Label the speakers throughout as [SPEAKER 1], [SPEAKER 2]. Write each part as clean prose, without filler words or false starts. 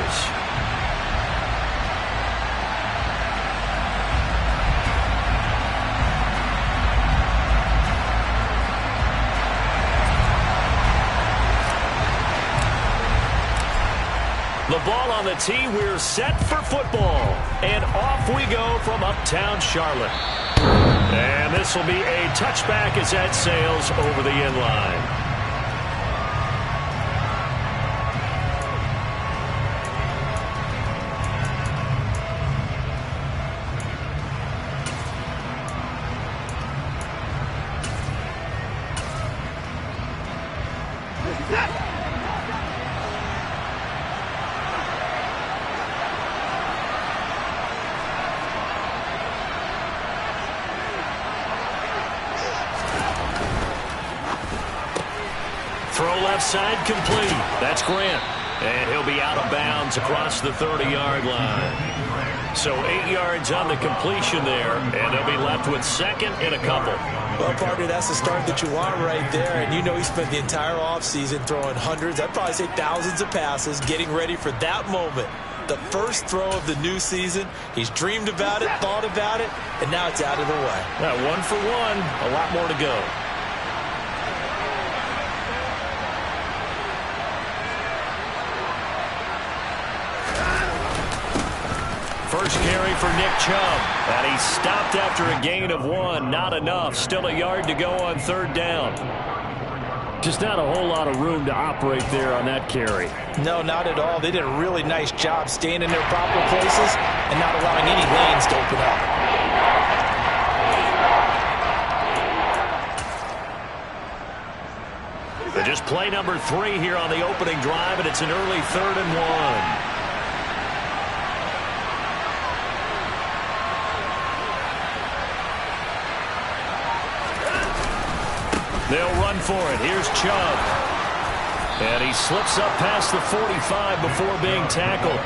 [SPEAKER 1] Bears. The ball on the tee. We're set for football. And off we go from uptown Charlotte. And this will be a touchback as that sails over the end line. Throw left side complete. That's Grant. And he'll be out of bounds across the 30-yard line. So 8 yards on the completion there, and they'll be left with second and a couple.
[SPEAKER 2] Well, partner, that's the start that you want right there. And you know he spent the entire offseason throwing hundreds, I'd probably say thousands of passes, getting ready for that moment. The first throw of the new season. He's dreamed about it, thought about it, and now it's out of the way.
[SPEAKER 1] Now, 1 for 1, a lot more to go. First carry for Nick Chubb. And he stopped after a gain of 1. Not enough. Still a yard to go on third down. Just not a whole lot of room to operate there on that carry.
[SPEAKER 2] No, not at all. They did a really nice job staying in their proper places and not allowing any lanes to open up.
[SPEAKER 1] Just play number 3 here on the opening drive, and it's an early 3rd and 1. They'll run for it. Here's Chubb. And he slips up past the 45 before being tackled.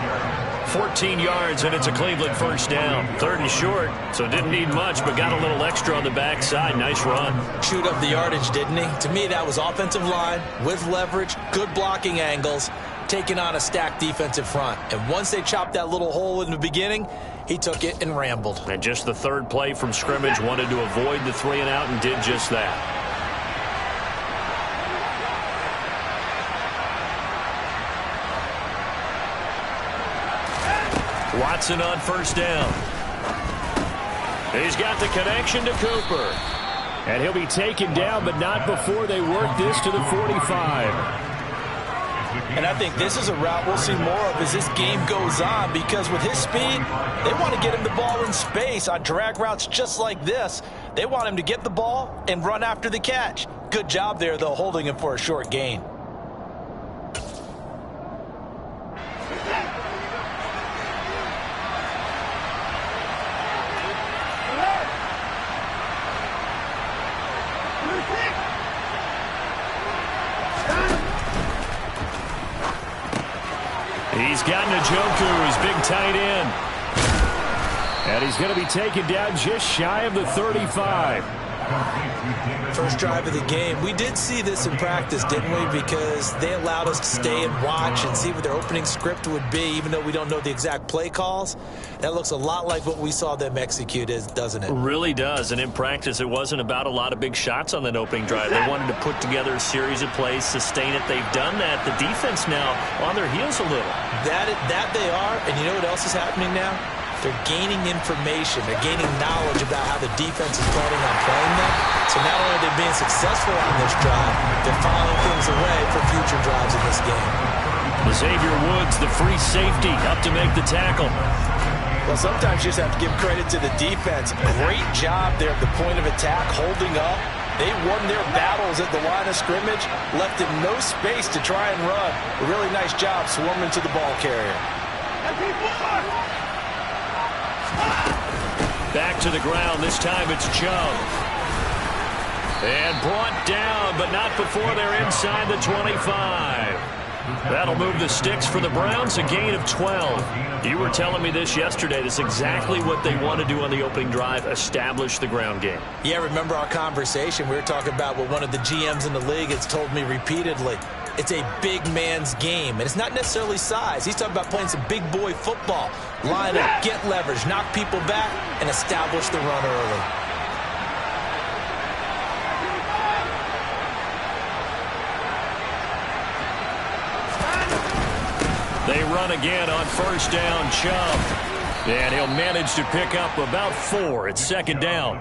[SPEAKER 1] 14 yards, and it's a Cleveland first down. 3rd and short, so didn't need much, but got a little extra on the backside. Nice run. Chewed
[SPEAKER 2] up the yardage, didn't he? To me, that was offensive line with leverage, good blocking angles, taking on a stacked defensive front. And once they chopped that little hole in the beginning, he took it and rambled.
[SPEAKER 1] And just the 3rd play from scrimmage, wanted to avoid the 3 and out and did just that. Watson on first down. He's got the connection to Cooper. And he'll be taken down, but not before they work this to the 45.
[SPEAKER 2] And I think this is a route we'll see more of as this game goes on, because with his speed, they want to get him the ball in space on drag routes just like this. They want him to get the ball and run after the catch. Good job there, though, holding him for a short gain.
[SPEAKER 1] He's got Njoku, his big tight end. And he's going to be taken down just shy of the 35.
[SPEAKER 2] First drive of the game. We did see this in practice, didn't we? Because they allowed us to stay and watch and see what their opening script would be, even though we don't know the exact play calls. That looks a lot like what we saw them execute, doesn't it?
[SPEAKER 1] It really does. And in practice, it wasn't about a lot of big shots on that opening drive. They wanted to put together a series of plays, sustain it. They've done that. The defense now on their heels a little.
[SPEAKER 2] That they are. And you know what else is happening now? They're gaining information. They're gaining knowledge about how the defense is planning on playing them. So not only are they being successful on this drive, they're filing things away for future drives in this game.
[SPEAKER 1] Xavier Woods, the free safety, up to make the tackle.
[SPEAKER 2] Well, sometimes you just have to give credit to the defense. Great job there at the point of attack, holding up. They won their battles at the line of scrimmage, left him no space to try and run. A really nice job swarming to the ball carrier.
[SPEAKER 1] Back to the ground. This time it's Chubb. And brought down, but not before they're inside the 25. That'll move the sticks for the Browns, a gain of 12. You were telling me this yesterday. This is exactly what they want to do on the opening drive, establish the ground game.
[SPEAKER 2] Yeah, remember our conversation? We were talking about what one of the GMs in the league has told me repeatedly. it's a big man's game. And it's not necessarily size. He's talking about playing some big boy football. Line up, get leverage, knock people back, and establish the run early.
[SPEAKER 1] They run again on first down, Chubb. And he'll manage to pick up about 4. It's second down.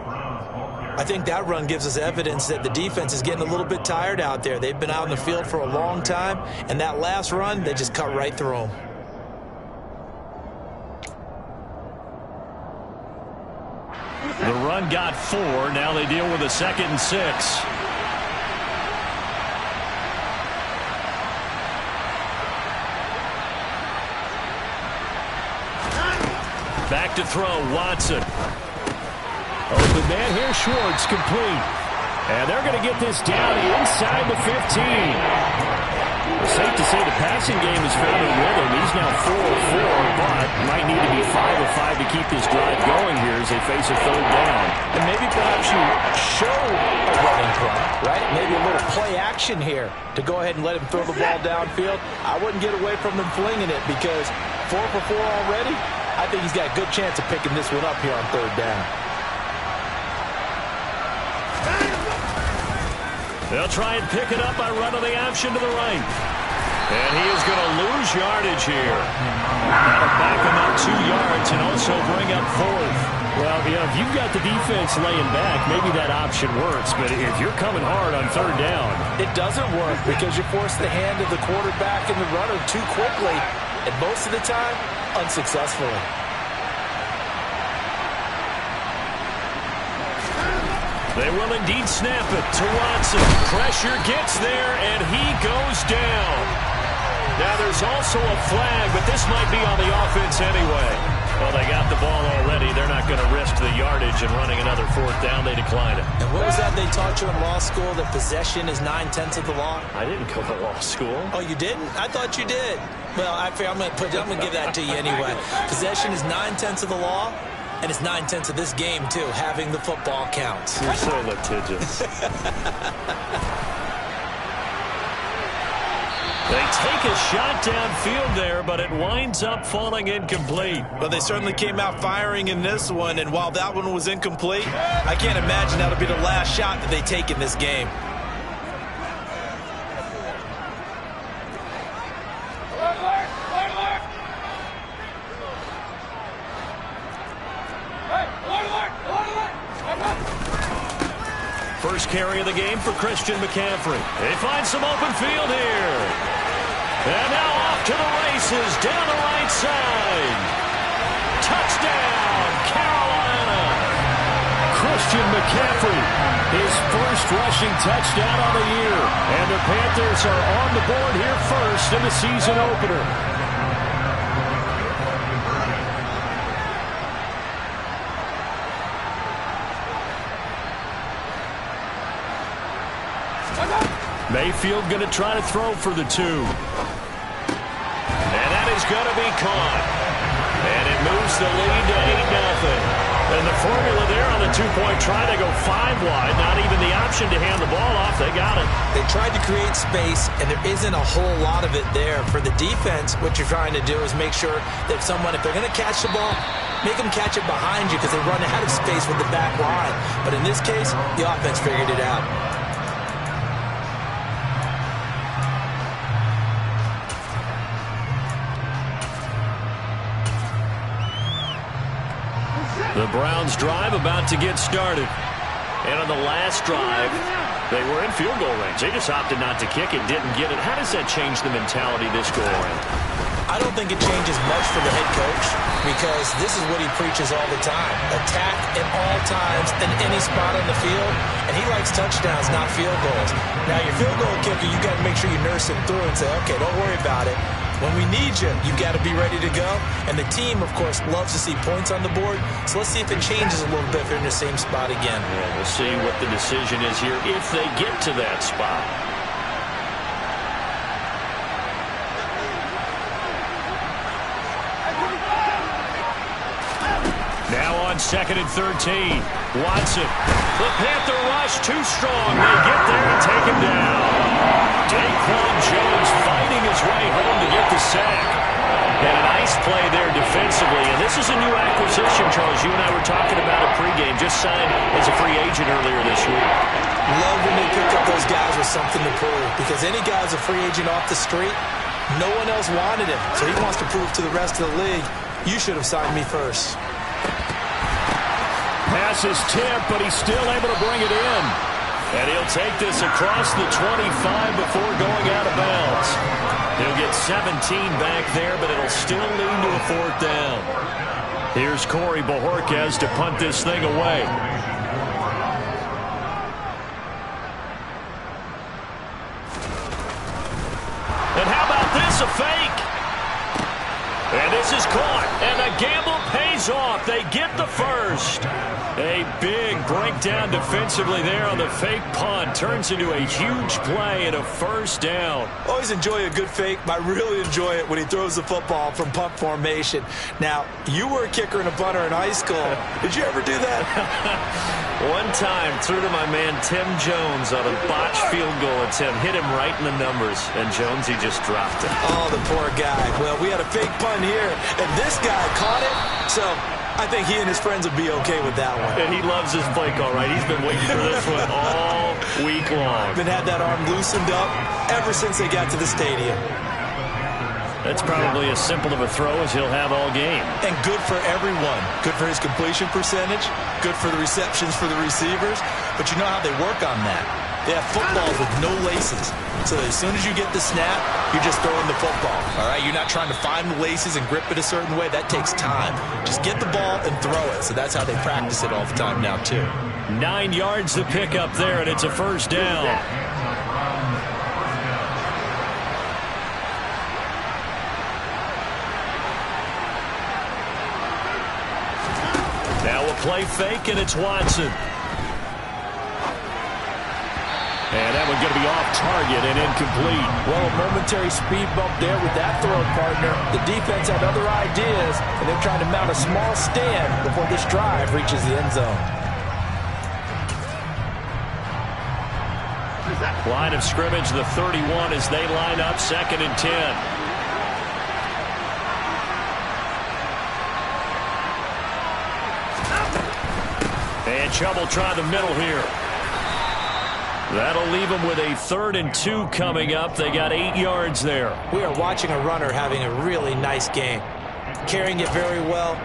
[SPEAKER 2] I think that run gives us evidence that the defense is getting a little bit tired out there. They've been out in the field for a long time, and that last run, they just cut right through them.
[SPEAKER 1] The run got 4. Now they deal with a 2nd and 6. Back to throw, Watson. Open man here, Schwartz, complete. And they're going to get this down inside the 15. It's safe to say the passing game has found a rhythm. He's now 4 of 4, but might need to be 5 of 5 to keep this drive going here as they face a third down.
[SPEAKER 2] And maybe perhaps you show a running play, right? Maybe a little play action here to go ahead and let him throw the ball downfield. I wouldn't get away from them flinging it because 4 for 4 already. I think he's got a good chance of picking this one up here on third down.
[SPEAKER 1] They'll try and pick it up by running the option to the right. And he is going to lose yardage here. That'll back him up 2 yards and also bring up 4th.
[SPEAKER 3] Well, if you've got the defense laying back, maybe that option works. But if you're coming hard on third down,
[SPEAKER 2] it doesn't work because you force the hand of the quarterback and the runner too quickly. And most of the time, unsuccessfully.
[SPEAKER 1] They will indeed snap it to Watson. Pressure gets there, and he goes down. Now, there's also a flag, but this might be on the offense anyway. Well, they got the ball already. They're not going to risk the yardage and running another 4th down. They decline it.
[SPEAKER 2] And what was that they taught you in law school, that possession is 9/10 of the law?
[SPEAKER 1] I didn't go to law school.
[SPEAKER 2] Oh, you didn't? I thought you did. Well, I'm going to give that to you anyway. Possession is 9/10 of the law. And it's 9/10 of this game, too. Having the football counts.
[SPEAKER 1] You're so litigious. They take a shot downfield there, but it winds up falling incomplete.
[SPEAKER 2] Well, they certainly came out firing in this one, and while that one was incomplete, I can't imagine that'll be the last shot that they take in this game.
[SPEAKER 1] First carry of the game for Christian McCaffrey. They find some open field here. And now off to the races down the right side. Touchdown, Carolina. Christian McCaffrey, his first rushing touchdown of the year. And the Panthers are on the board here first in the season opener. Mayfield going to try to throw for the 2. And that is going to be caught. And it moves the lead to 8-0. And the formula there on the 2-point try to go 5 wide. Not even the option to hand the ball off. They got it.
[SPEAKER 2] They tried to create space, and there isn't a whole lot of it there. For the defense, what you're trying to do is make sure that if they're going to catch the ball, make them catch it behind you because they run out of space with the back line. But in this case, the offense figured it out.
[SPEAKER 1] The Browns drive about to get started. And on the last drive, they were in field goal range. They just opted not to kick it, didn't get it. How does that change the mentality this go around?
[SPEAKER 2] I don't think it changes much for the head coach because this is what he preaches all the time. Attack at all times in any spot on the field. And he likes touchdowns, not field goals. Now, your field goal kicker, you got to make sure you nurse him through and say, okay, don't worry about it. When we need you, you got to be ready to go. And the team, of course, loves to see points on the board. So let's see if it changes a little bit if they're in the same spot again.
[SPEAKER 1] Yeah, we'll see what the decision is here if they get to that spot. Now on 2nd and 13, Watson. The Panther rush too strong. They get there and take him down. Daquan Jones fighting his way home to get the sack. And a nice play there defensively. And this is a new acquisition, Charles. You and I were talking about it pregame. Just signed as a free agent earlier this week.
[SPEAKER 2] Love when they pick up those guys with something to prove. Because any guy's a free agent off the street, no one else wanted him. So he wants to prove to the rest of the league, you should have signed me first.
[SPEAKER 1] Pass is tipped, but he's still able to bring it in. And he'll take this across the 25 before going out of bounds. He'll get 17 back there, but it'll still lead to a 4th down. Here's Corey Bojorquez to punt this thing away. And how about this, a fake? And this is caught, and the gamble pays off. They get the first. A big breakdown defensively there on the fake punt. Turns into a huge play and a 1st down.
[SPEAKER 2] Always enjoy a good fake, but I really enjoy it when he throws the football from punt formation. Now, you were a kicker and a punter in high school. Did you ever do that?
[SPEAKER 1] One time, threw to my man Tim Jones on a botched field goal attempt. Hit him right in the numbers, and Jones, he just dropped it.
[SPEAKER 2] Oh, the poor guy. Well, we had a fake punt here, and this guy caught it, so I think he and his friends would be okay with that one.
[SPEAKER 1] And he loves his fake, all right. He's been waiting for this one all week long.
[SPEAKER 2] Been had that arm loosened up ever since they got to the stadium.
[SPEAKER 1] That's probably as simple of a throw as he'll have all game.
[SPEAKER 2] And good for everyone. Good for his completion percentage. Good for the receptions for the receivers. But you know how they work on that. They have footballs with no laces. So as soon as you get the snap, you're just throwing the football. All right, you're not trying to find the laces and grip it a certain way. That takes time. Just get the ball and throw it. So that's how they practice it all the time now, too.
[SPEAKER 1] 9 yards to pick up there, and it's a 1st down. Now a play fake, and it's Watson. And that one going to be off target and incomplete.
[SPEAKER 2] Well, a momentary speed bump there with that throw, partner. The defense had other ideas, and they're trying to mount a small stand before this drive reaches the end zone.
[SPEAKER 1] Line of scrimmage, the 31 as they line up 2nd and 10. And Chubb will try the middle here. That'll leave them with a 3rd and 2 coming up. They got 8 yards there.
[SPEAKER 2] We are watching a runner having a really nice game. Carrying it very well.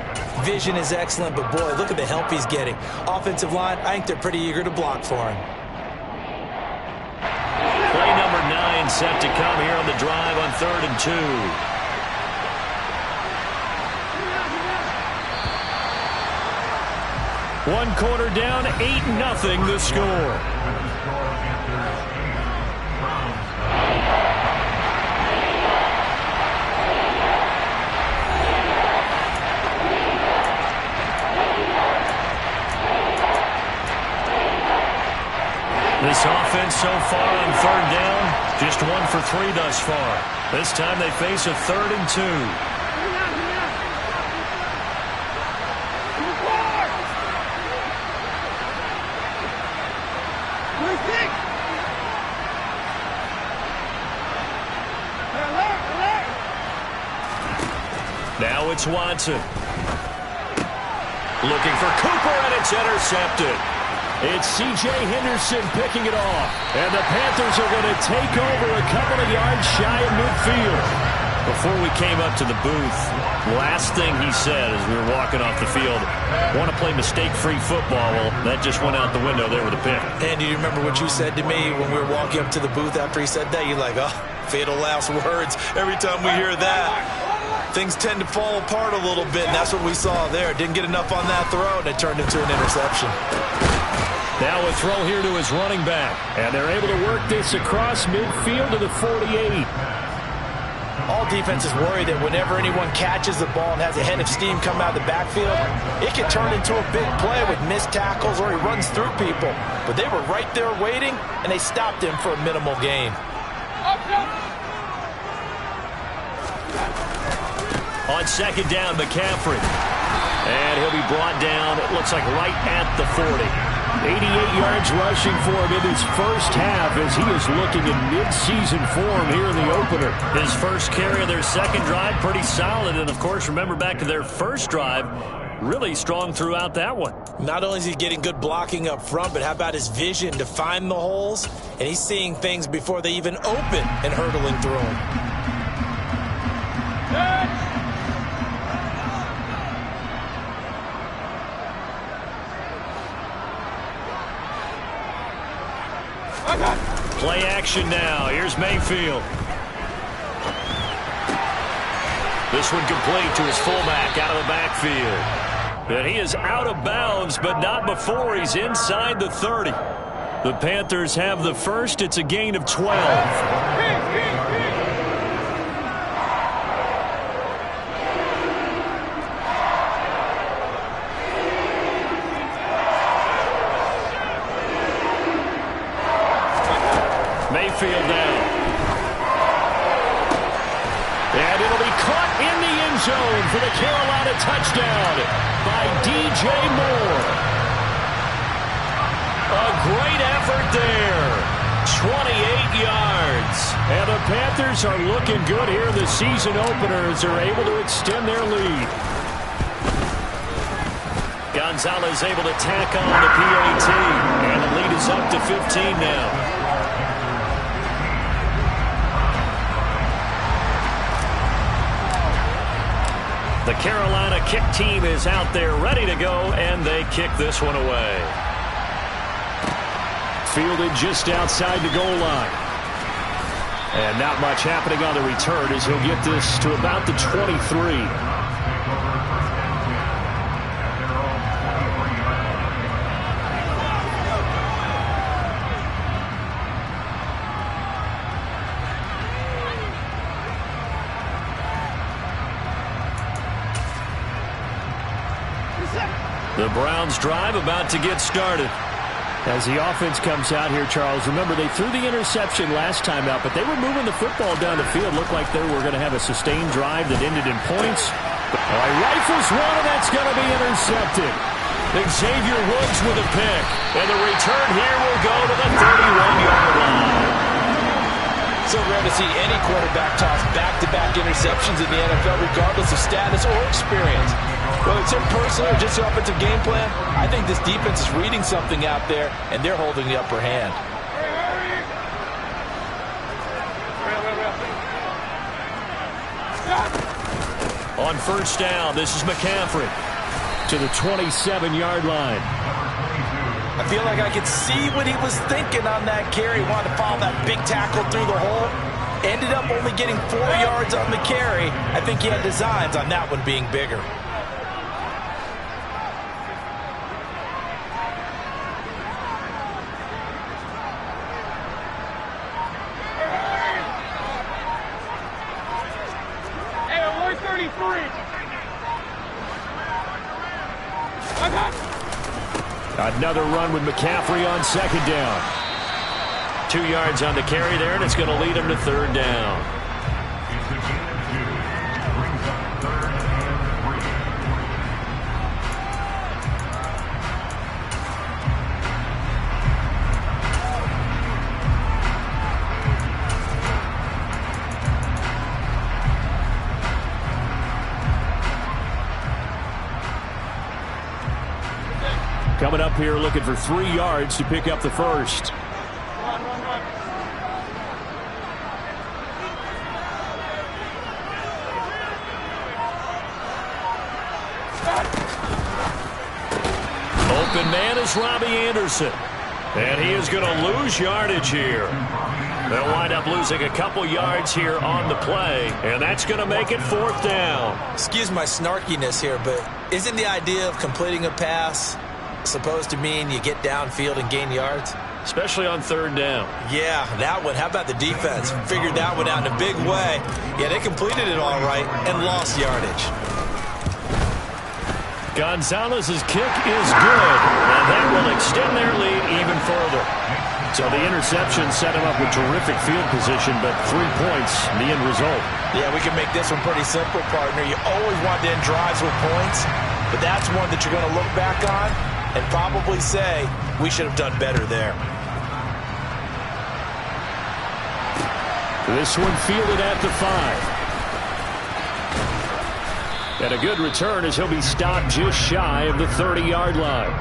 [SPEAKER 2] Vision is excellent, but boy, look at the help he's getting. Offensive line, I think they're pretty eager to block for him.
[SPEAKER 1] Play number 9 set to come here on the drive on 3rd and 2. One quarter down, 8-0 the score. This offense so far on 3rd down, just 1 for 3 thus far. This time they face a 3rd and 2. Now it's Watson. Looking for Cooper, and it's intercepted. It's C.J. Henderson picking it off. And the Panthers are going to take over a couple of yards shy of midfield. Before we came up to the booth, last thing he said as we were walking off the field, want to play mistake-free football. Well, that just went out the window there with a pick.
[SPEAKER 2] And do you remember what you said to me when we were walking up to the booth after he said that? You're like, oh, fatal last words. Every time we hear that, things tend to fall apart a little bit, and that's what we saw there. Didn't get enough on that throw, and it turned into an interception.
[SPEAKER 1] Now a throw here to his running back. And they're able to work this across midfield to the 48.
[SPEAKER 2] All defenses worry that whenever anyone catches the ball and has a head of steam come out of the backfield, it can turn into a big play with missed tackles or he runs through people. But they were right there waiting, and they stopped him for a minimal gain.
[SPEAKER 1] On 2nd down, McCaffrey. And he'll be brought down, it looks like right at the 40.
[SPEAKER 3] 88 yards rushing for him in his first half as he is looking in mid-season form here in the opener.
[SPEAKER 1] His first carry of their second drive, pretty solid. And, of course, remember back to their first drive, really strong throughout that one.
[SPEAKER 2] Not only is he getting good blocking up front, but how about his vision to find the holes? And he's seeing things before they even open and hurtling through them.
[SPEAKER 1] Play action now. Here's Mayfield. This one complete to his fullback out of the backfield. And he is out of bounds, but not before he's inside the 30. The Panthers have the first. It's a gain of 12. Mayfield down. And it'll be caught in the end zone for the Carolina touchdown by DJ Moore. A great effort there. 28 yards. And the Panthers are looking good here. The season openers are able to extend their lead. Gonzalez able to tack on the PAT. And the lead is up to 15 now. The Carolina kick team is out there ready to go, and they kick this one away. Fielded just outside the goal line. And not much happening on the return as he'll get this to about the 23. The Browns drive about to get started.
[SPEAKER 3] As the offense comes out here, Charles, remember they threw the interception last time out, but they were moving the football down the field. Looked like they were going to have a sustained drive that ended in points. Rifles one, and that's going to be intercepted. Xavier Woods with a pick.
[SPEAKER 1] And the return here will go to the 31-yard line.
[SPEAKER 2] So rare to see any quarterback toss back-to-back interceptions in the NFL, regardless of status or experience. Whether it's him personally or just the offensive game plan, I think this defense is reading something out there, and they're holding the upper hand.
[SPEAKER 1] On first down, this is McCaffrey
[SPEAKER 3] to the 27-yard line.
[SPEAKER 2] I feel like I could see what he was thinking on that carry. Wanted to follow that big tackle through the hole. Ended up only getting 4 yards on the carry. I think he had designs on that one being bigger.
[SPEAKER 3] Another run with McCaffrey on second down.
[SPEAKER 1] 2 yards on the carry there, and it's going to lead him to third down.
[SPEAKER 3] Coming up here looking for 3 yards to pick up the first.
[SPEAKER 1] Open man is Robbie Anderson. And he is going to lose yardage here. They'll wind up losing a couple yards here on the play, and that's going to make it fourth down.
[SPEAKER 2] Excuse my snarkiness here, but isn't the idea of completing a pass supposed to mean you get downfield and gain yards?
[SPEAKER 1] Especially on third down.
[SPEAKER 2] Yeah, that one. How about the defense? Figured that one out in a big way. Yeah, they completed it all right and lost yardage.
[SPEAKER 1] Gonzalez's kick is good, and that will extend their lead even further.
[SPEAKER 3] So the interception set him up with terrific field position, but 3 points, the end result.
[SPEAKER 2] Yeah, we can make this one pretty simple, partner. You always want to end drives with points, but that's one that you're going to look back on and probably say, we should have done better there.
[SPEAKER 3] This one fielded at the 5. And a good return as he'll be stopped just shy of the 30-yard line.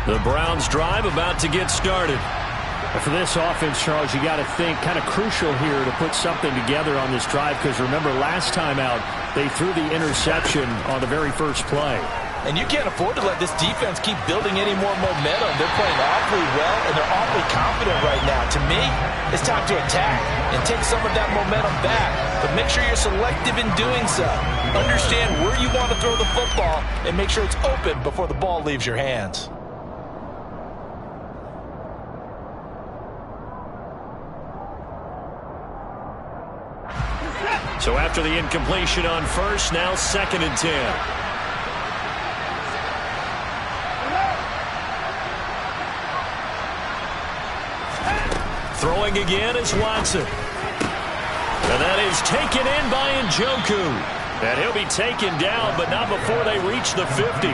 [SPEAKER 1] The Browns drive about to get started.
[SPEAKER 3] For this offense, Charles, you got to think kind of crucial here to put something together on this drive, because remember last time out they threw the interception on the very first play.
[SPEAKER 2] And you can't afford to let this defense keep building any more momentum. They're playing awfully well, and they're awfully confident right now. To me, it's time to attack and take some of that momentum back. But make sure you're selective in doing so. Understand where you want to throw the football and make sure it's open before the ball leaves your hands.
[SPEAKER 1] So after the incompletion on first, now 2nd and 10. Throwing again is Watson. And that is taken in by Njoku. And he'll be taken down, but not before they reach the 50.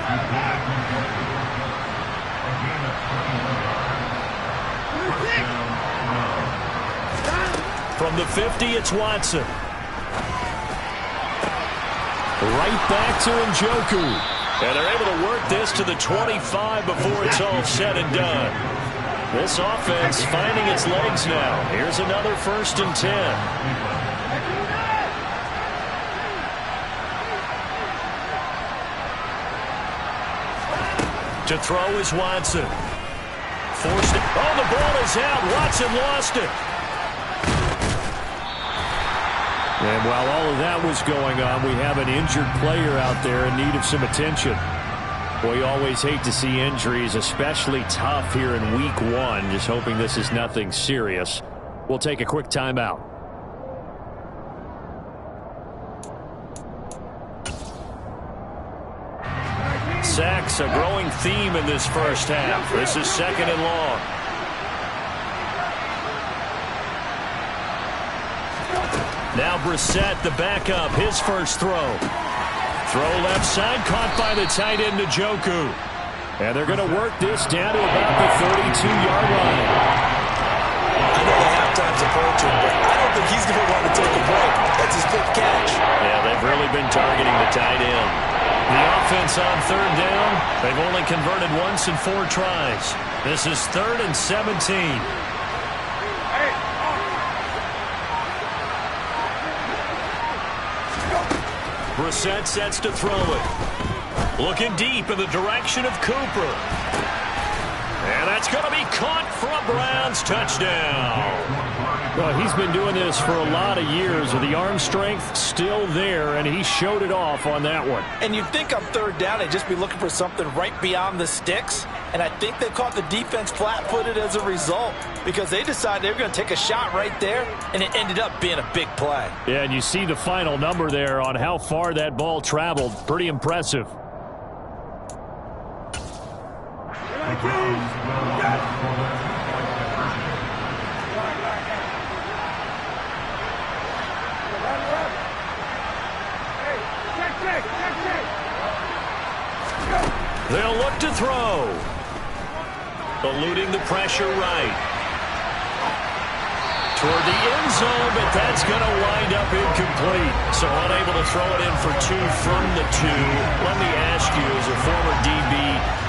[SPEAKER 1] From the 50, it's Watson. Right back to Njoku. And they're able to work this to the 25 before it's all said and done. This offense finding its legs now. Here's another 1st and 10. To throw is Watson. Forced it. Oh, the ball is out. Watson lost it.
[SPEAKER 3] And while all of that was going on, we have an injured player out there in need of some attention. Boy, you always hate to see injuries, especially tough here in week 1. Just hoping this is nothing serious. We'll take a quick timeout.
[SPEAKER 1] Sacks, a growing theme in this first half. This is 2nd and long. Now Brissett, the backup, his first throw. Throw left side, caught by the tight end, Njoku. And they're going to work this down to about the 32-yard line.
[SPEAKER 2] I know the halftime's approaching, but I don't think he's going to want to take a break. That's his 5th catch.
[SPEAKER 1] Yeah, they've really been targeting the tight end. The offense on 3rd down, they've only converted once in 4 tries. This is 3rd and 17. Brissett sets to throw it. Looking deep in the direction of Cooper. And that's going to be caught for a Browns touchdown.
[SPEAKER 3] Well, he's been doing this for a lot of years with the arm strength still there, and he showed it off on that one.
[SPEAKER 2] And you'd think on 3rd down they'd just be looking for something right beyond the sticks. And I think they caught the defense flat-footed as a result, because they decided they were going to take a shot right there, and it ended up being a big play.
[SPEAKER 3] Yeah, and you see the final number there on how far that ball traveled. Pretty impressive.
[SPEAKER 1] They'll look to throw. Eluding the pressure right. Toward the end zone, but that's going to wind up incomplete. So unable to throw it in for 2 from the 2. Let me ask you, as a former DB,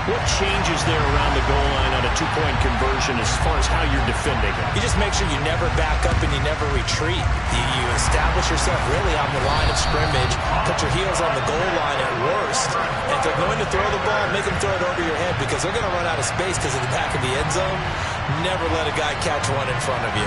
[SPEAKER 1] what changes there around the goal line on a 2-point conversion as far as how you're defending it?
[SPEAKER 2] You just make sure you never back up and you never retreat. You establish yourself really on the line of scrimmage, put your heels on the goal line at worst. And if they're going to throw the ball, make them throw it over your head, because they're going to run out of space because of the back of the end zone. Never let a guy catch one in front of you.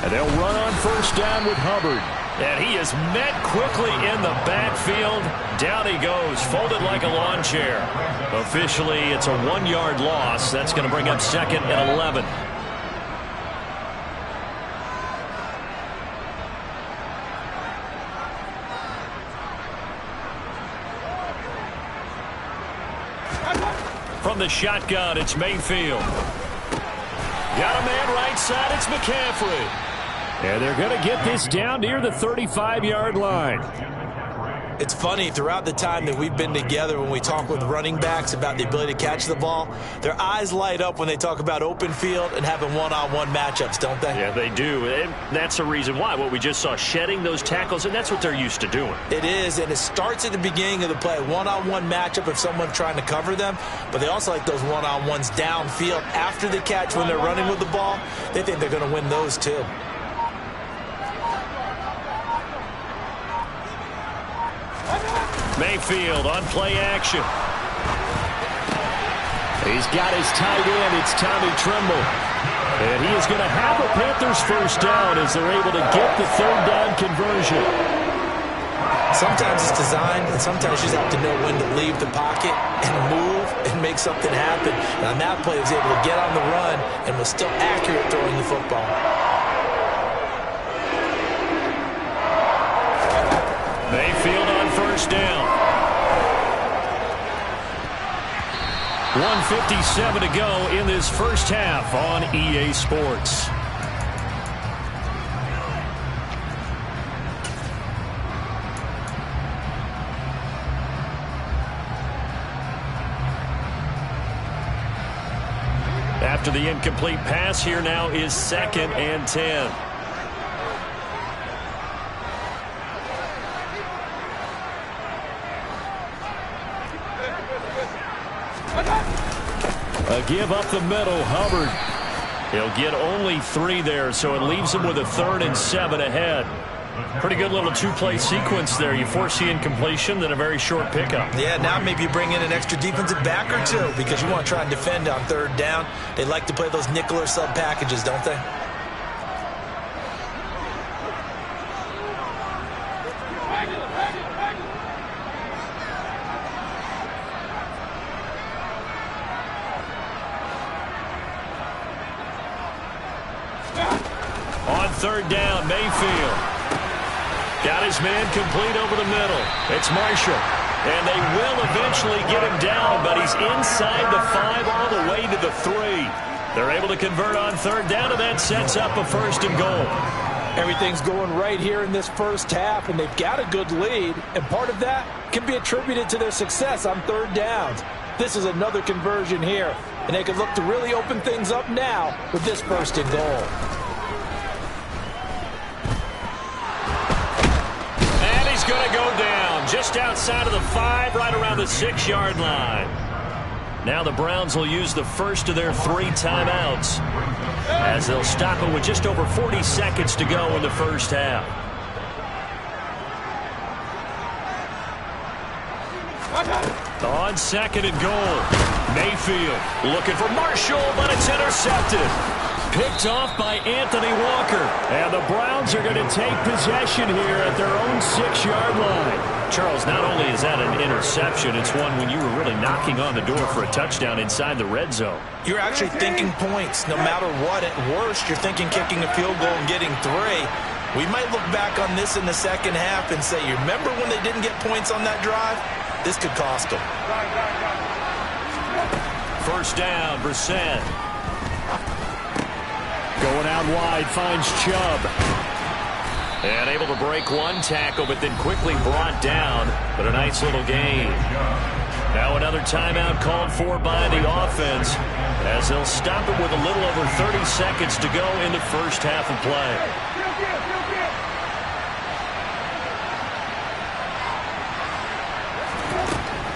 [SPEAKER 3] And they'll run on 1st down with Hubbard.
[SPEAKER 1] And he is met quickly in the backfield. Down he goes, folded like a lawn chair. Officially, it's a 1-yard loss. That's going to bring up 2nd and 11. From the shotgun, it's Mayfield. Got a man right side, it's McCaffrey. And they're going to get this down near the 35-yard line.
[SPEAKER 2] It's funny, throughout the time that we've been together, when we talk with running backs about the ability to catch the ball, their eyes light up when they talk about open field and having one-on-one matchups, don't they?
[SPEAKER 1] Yeah, they do. And that's the reason why. What we just saw, shedding those tackles, and that's what they're used to doing.
[SPEAKER 2] It is, and it starts at the beginning of the play. One-on-one matchup if someone's trying to cover them, but they also like those one-on-ones downfield after the catch when they're running with the ball. They think they're going to win those too.
[SPEAKER 1] Mayfield on play action. He's got his tight end. It's Tommy Tremble. And he is going to have a Panthers first down as they're able to get the 3rd down conversion.
[SPEAKER 2] Sometimes it's designed, and sometimes you just have to know when to leave the pocket and move and make something happen. And on that play, he was able to get on the run and was still accurate throwing the football.
[SPEAKER 1] Mayfield on first down. 1:57 to go in this first half on EA Sports. After the incomplete pass, here now is 2nd and 10. A give up the middle, Hubbard. He'll get only 3 there, so it leaves him with a 3rd and 7 ahead. Pretty good little 2-play sequence there. You force the incompletion, then a very short pickup.
[SPEAKER 2] Yeah, now maybe you bring in an extra defensive back or 2 because you want to try and defend on 3rd down. They like to play those nickel or sub packages, don't they?
[SPEAKER 1] On 3rd down, Mayfield. Got his man complete over the middle. It's Marshall. And they will eventually get him down, but he's inside the 5 all the way to the 3. They're able to convert on 3rd down, and that sets up a 1st and goal.
[SPEAKER 2] Everything's going right here in this first half, and they've got a good lead, and part of that can be attributed to their success on 3rd downs. This is another conversion here, and they can look to really open things up now with this 1st and goal.
[SPEAKER 1] He's going to go down just outside of the 5, right around the 6-yard line. Now the Browns will use the first of their 3 timeouts as they'll stop it with just over 40 seconds to go in the first half. On 2nd and goal, Mayfield looking for Marshall, but it's intercepted. Picked off by Anthony Walker. And the Browns are going to take possession here at their own 6-yard line. Charles, not only is that an interception, it's one when you were really knocking on the door for a touchdown inside the red zone.
[SPEAKER 2] You're actually thinking points no matter what. At worst, you're thinking kicking a field goal and getting 3. We might look back on this in the second half and say, you remember when they didn't get points on that drive? This could cost them.
[SPEAKER 1] First down, Brissett. Going out wide, finds Chubb. And able to break 1 tackle, but then quickly brought down. But a nice little gain. Now another timeout called for by the offense as they'll stop it with a little over 30 seconds to go in the first half of play.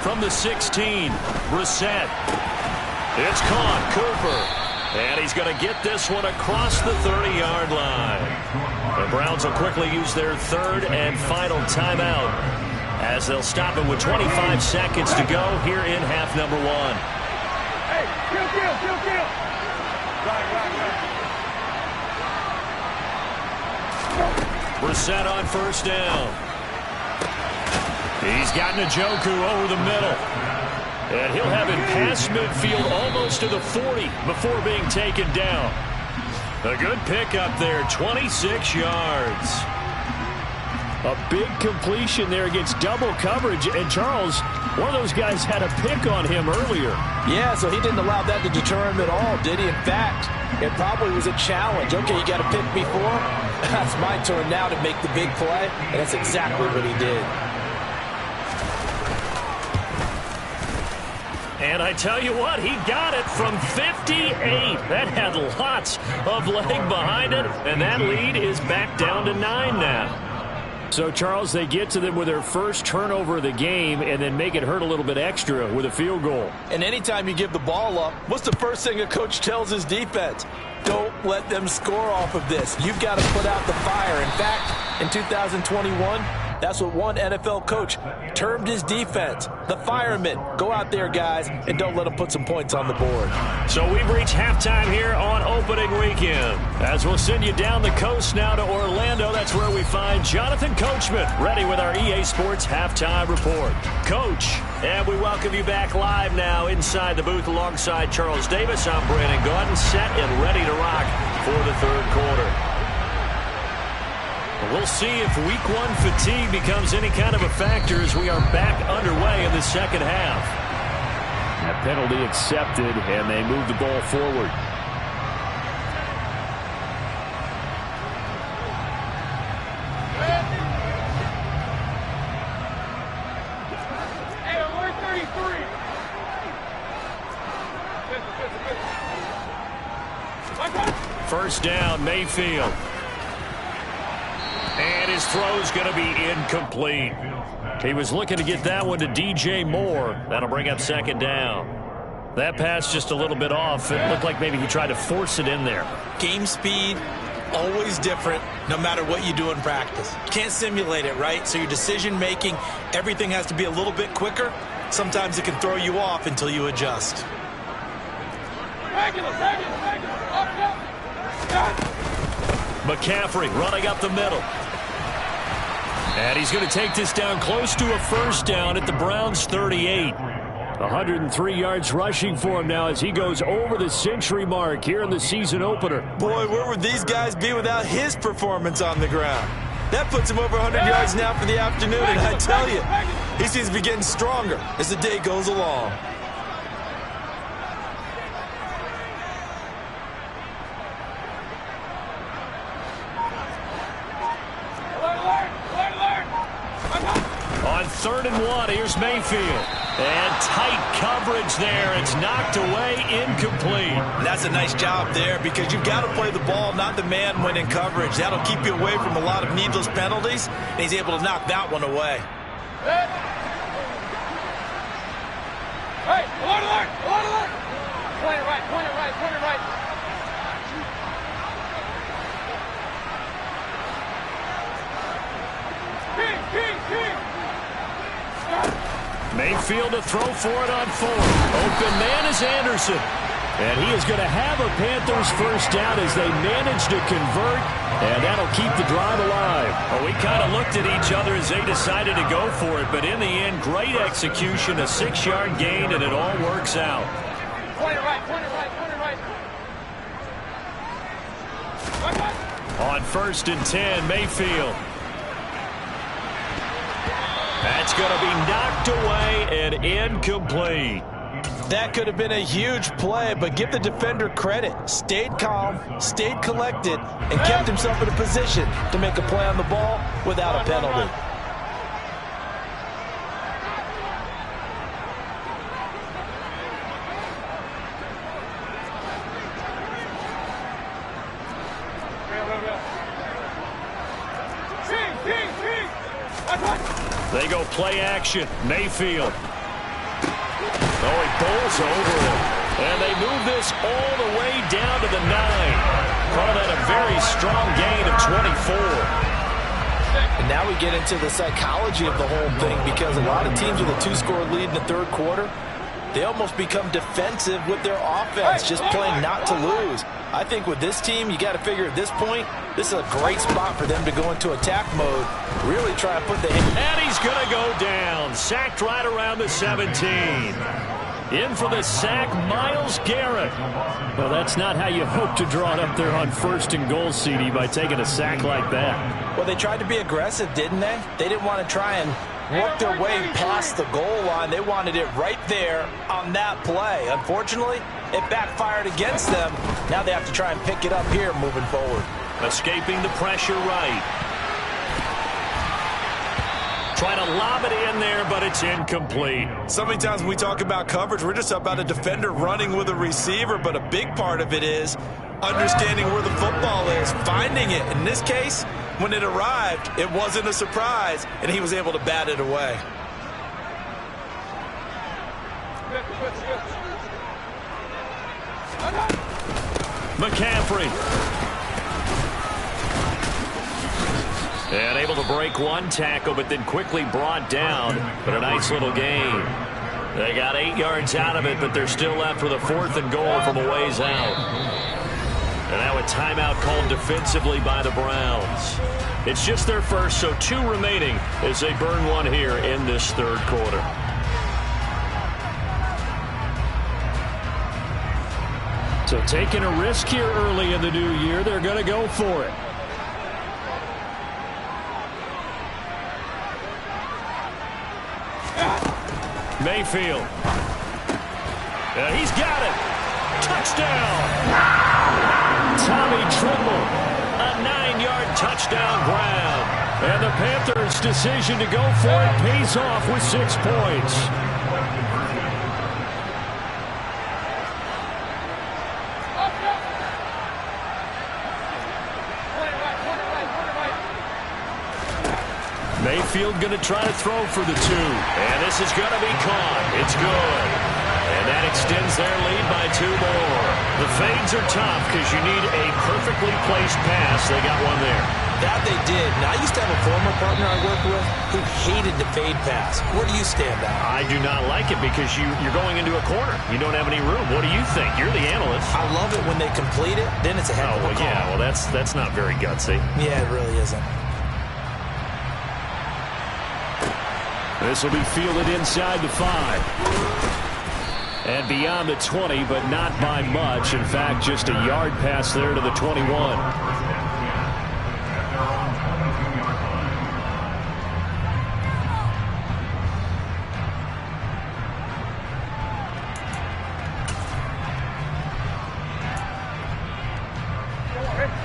[SPEAKER 1] From the 16, Brissett. It's caught, Cooper. And he's going to get this one across the 30-yard line. The Browns will quickly use their 3rd and final timeout as they'll stop it with 25 seconds to go here in half number 1.
[SPEAKER 4] Hey, kill.
[SPEAKER 1] Brissett on first down. He's got Njoku over the middle. And he'll have him past midfield almost to the 40 before being taken down. A good pickup there, 26 yards.
[SPEAKER 3] A big completion there against double coverage. And Charles, one of those guys had a pick on him earlier.
[SPEAKER 2] Yeah, so he didn't allow that to deter him at all, did he? In fact, it probably was a challenge. Okay, you got to pick me for? That's my turn now to make the big play. And that's exactly what he did.
[SPEAKER 1] And I tell you what, he got it from 58. That had lots of leg behind it, and that lead is back down to 9 now.
[SPEAKER 3] So, Charles, they get to them with their first turnover of the game and then make it hurt a little bit extra with a field goal.
[SPEAKER 2] And anytime you give the ball up, what's the first thing a coach tells his defense? Don't let them score off of this. You've got to put out the fire. In fact, in 2021, that's what one NFL coach termed his defense. The firemen. Go out there, guys, and don't let them put some points on the board.
[SPEAKER 1] So we've reached halftime here on opening weekend. As we'll send you down the coast now to Orlando, that's where we find Jonathan Coachman ready with our EA Sports Halftime Report. Coach, and we welcome you back live now inside the booth alongside Charles Davis. I'm Brandon Gaudin, set and ready to rock for the third quarter. We'll see if week one fatigue becomes any kind of a factor as we are back underway in the second half.
[SPEAKER 3] That penalty accepted, and they move the ball forward.
[SPEAKER 4] Hey, we're 33.
[SPEAKER 1] First down, Mayfield. And his throw's going to be incomplete. He was looking to get that one to DJ Moore. That'll bring up second down. That pass just a little bit off. It looked like maybe he tried to force it in there.
[SPEAKER 2] Game speed, always different, no matter what you do in practice. You can't simulate it, right? So your decision-making, everything has to be a little bit quicker. Sometimes it can throw you off until you adjust.
[SPEAKER 1] McCaffrey running up the middle. And he's going to take this down close to a first down at the Browns' 38.
[SPEAKER 3] 103 yards rushing for him now as he goes over the century mark here in the season opener.
[SPEAKER 2] Boy, where would these guys be without his performance on the ground? That puts him over 100 yards now for the afternoon, and I tell you, he seems to be getting stronger as the day goes along.
[SPEAKER 1] On 3rd and 1, here's Mayfield. And tight coverage there. It's knocked away, incomplete.
[SPEAKER 2] That's a nice job there because you've got to play the ball, not the man when in coverage. That'll keep you away from a lot of needless penalties, and he's able to knock that one away.
[SPEAKER 4] Hey, alert! Point it right. King!
[SPEAKER 1] Mayfield to throw for it on 4. Open man is Anderson.
[SPEAKER 3] And he is going to have a Panthers first down as they manage to convert, and that'll keep the drive alive.
[SPEAKER 1] Well, we kind of looked at each other as they decided to go for it, but in the end, great execution, a 6-yard gain, and it all works out.
[SPEAKER 4] Point it right.
[SPEAKER 1] On 1st and 10, Mayfield. That's going to be knocked away and incomplete.
[SPEAKER 2] That could have been a huge play, but give the defender credit. Stayed calm, stayed collected, and kept himself in a position to make a play on the ball without a penalty.
[SPEAKER 1] They go play action. Mayfield. Oh, he bowls over him. And they move this all the way down to the 9. Call that a very strong gain of 24.
[SPEAKER 2] And now we get into the psychology of the whole thing because a lot of teams with a 2-score lead in the third quarter, they almost become defensive with their offense, just playing not to lose. I think with this team, you got to figure at this point, this is a great spot for them to go into attack mode, really try and put the hit.
[SPEAKER 1] And he's going to go down, sacked right around the 17. In for the sack, Myles Garrett.
[SPEAKER 3] Well, that's not how you hope to draw it up there on 1st and goal, CD, by taking a sack like that.
[SPEAKER 2] Well, they tried to be aggressive, didn't they? They didn't want to try and work their way past the goal line. They wanted it right there on that play. Unfortunately, it backfired against them. Now they have to try and pick it up here moving forward.
[SPEAKER 1] Escaping the pressure right. Trying to lob it in there, but it's incomplete.
[SPEAKER 2] So many times when we talk about coverage, we're just about a defender running with a receiver, but a big part of it is understanding where the football is, finding it. In this case, when it arrived, it wasn't a surprise, and he was able to bat it away.
[SPEAKER 1] McCaffrey. And able to break one tackle, but then quickly brought down. But a nice little gain. They got 8 yards out of it, but they're still left with a 4th and goal from a ways out. And now a timeout called defensively by the Browns. It's just their first, so 2 remaining as they burn one here in this 3rd quarter.
[SPEAKER 3] So taking a risk here early in the new year, they're going to go for it.
[SPEAKER 1] Mayfield. And he's got it. Touchdown.
[SPEAKER 3] Tommy Tremble.
[SPEAKER 1] A 9-yard touchdown grab.
[SPEAKER 3] And the Panthers' decision to go for it pays off with 6 points.
[SPEAKER 1] Mayfield going to try to throw for the 2. And this is going to be caught. It's good. And that extends their lead by 2 more. The fades are tough because you need a perfectly placed pass. They got one there.
[SPEAKER 2] That they did. Now, I used to have a former partner I worked with who hated the fade pass. Where do you stand on it?
[SPEAKER 1] I do not like it because you're going into a corner. You don't have any room. What do you think? You're the analyst.
[SPEAKER 2] I love it when they complete it. Then it's a heck of a call.
[SPEAKER 1] Yeah, well, that's not very gutsy.
[SPEAKER 2] Yeah, it really isn't.
[SPEAKER 3] This will be fielded inside the 5. And beyond the 20, but not by much. In fact, just a yard pass there to the 21.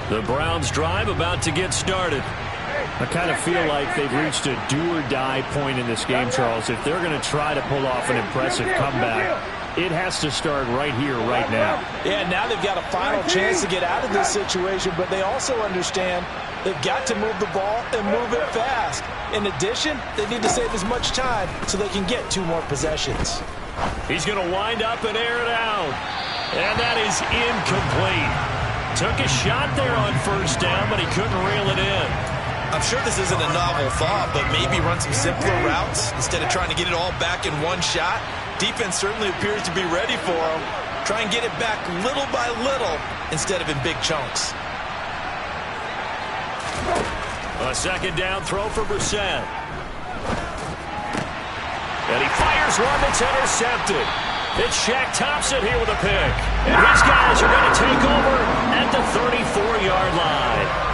[SPEAKER 1] The Browns drive about to get started.
[SPEAKER 3] I kind of feel like they've reached a do-or-die point in this game, Charles. If they're going to try to pull off an impressive comeback, it has to start right here, right now.
[SPEAKER 2] Yeah, now they've got a final chance to get out of this situation, but they also understand they've got to move the ball and move it fast. In addition, they need to save as much time so they can get 2 more possessions.
[SPEAKER 1] He's going to wind up and air it out. And that is incomplete. Took a shot there on 1st down, but he couldn't reel it in.
[SPEAKER 2] I'm sure this isn't a novel thought, but maybe run some simpler routes instead of trying to get it all back in one shot. Defense certainly appears to be ready for him. Try and get it back little by little instead of in big chunks.
[SPEAKER 1] A 2nd down throw for Brissett. And he fires one that's intercepted. It's Shaq Thompson here with a pick. And his guys are going to take over at the 34-yard line.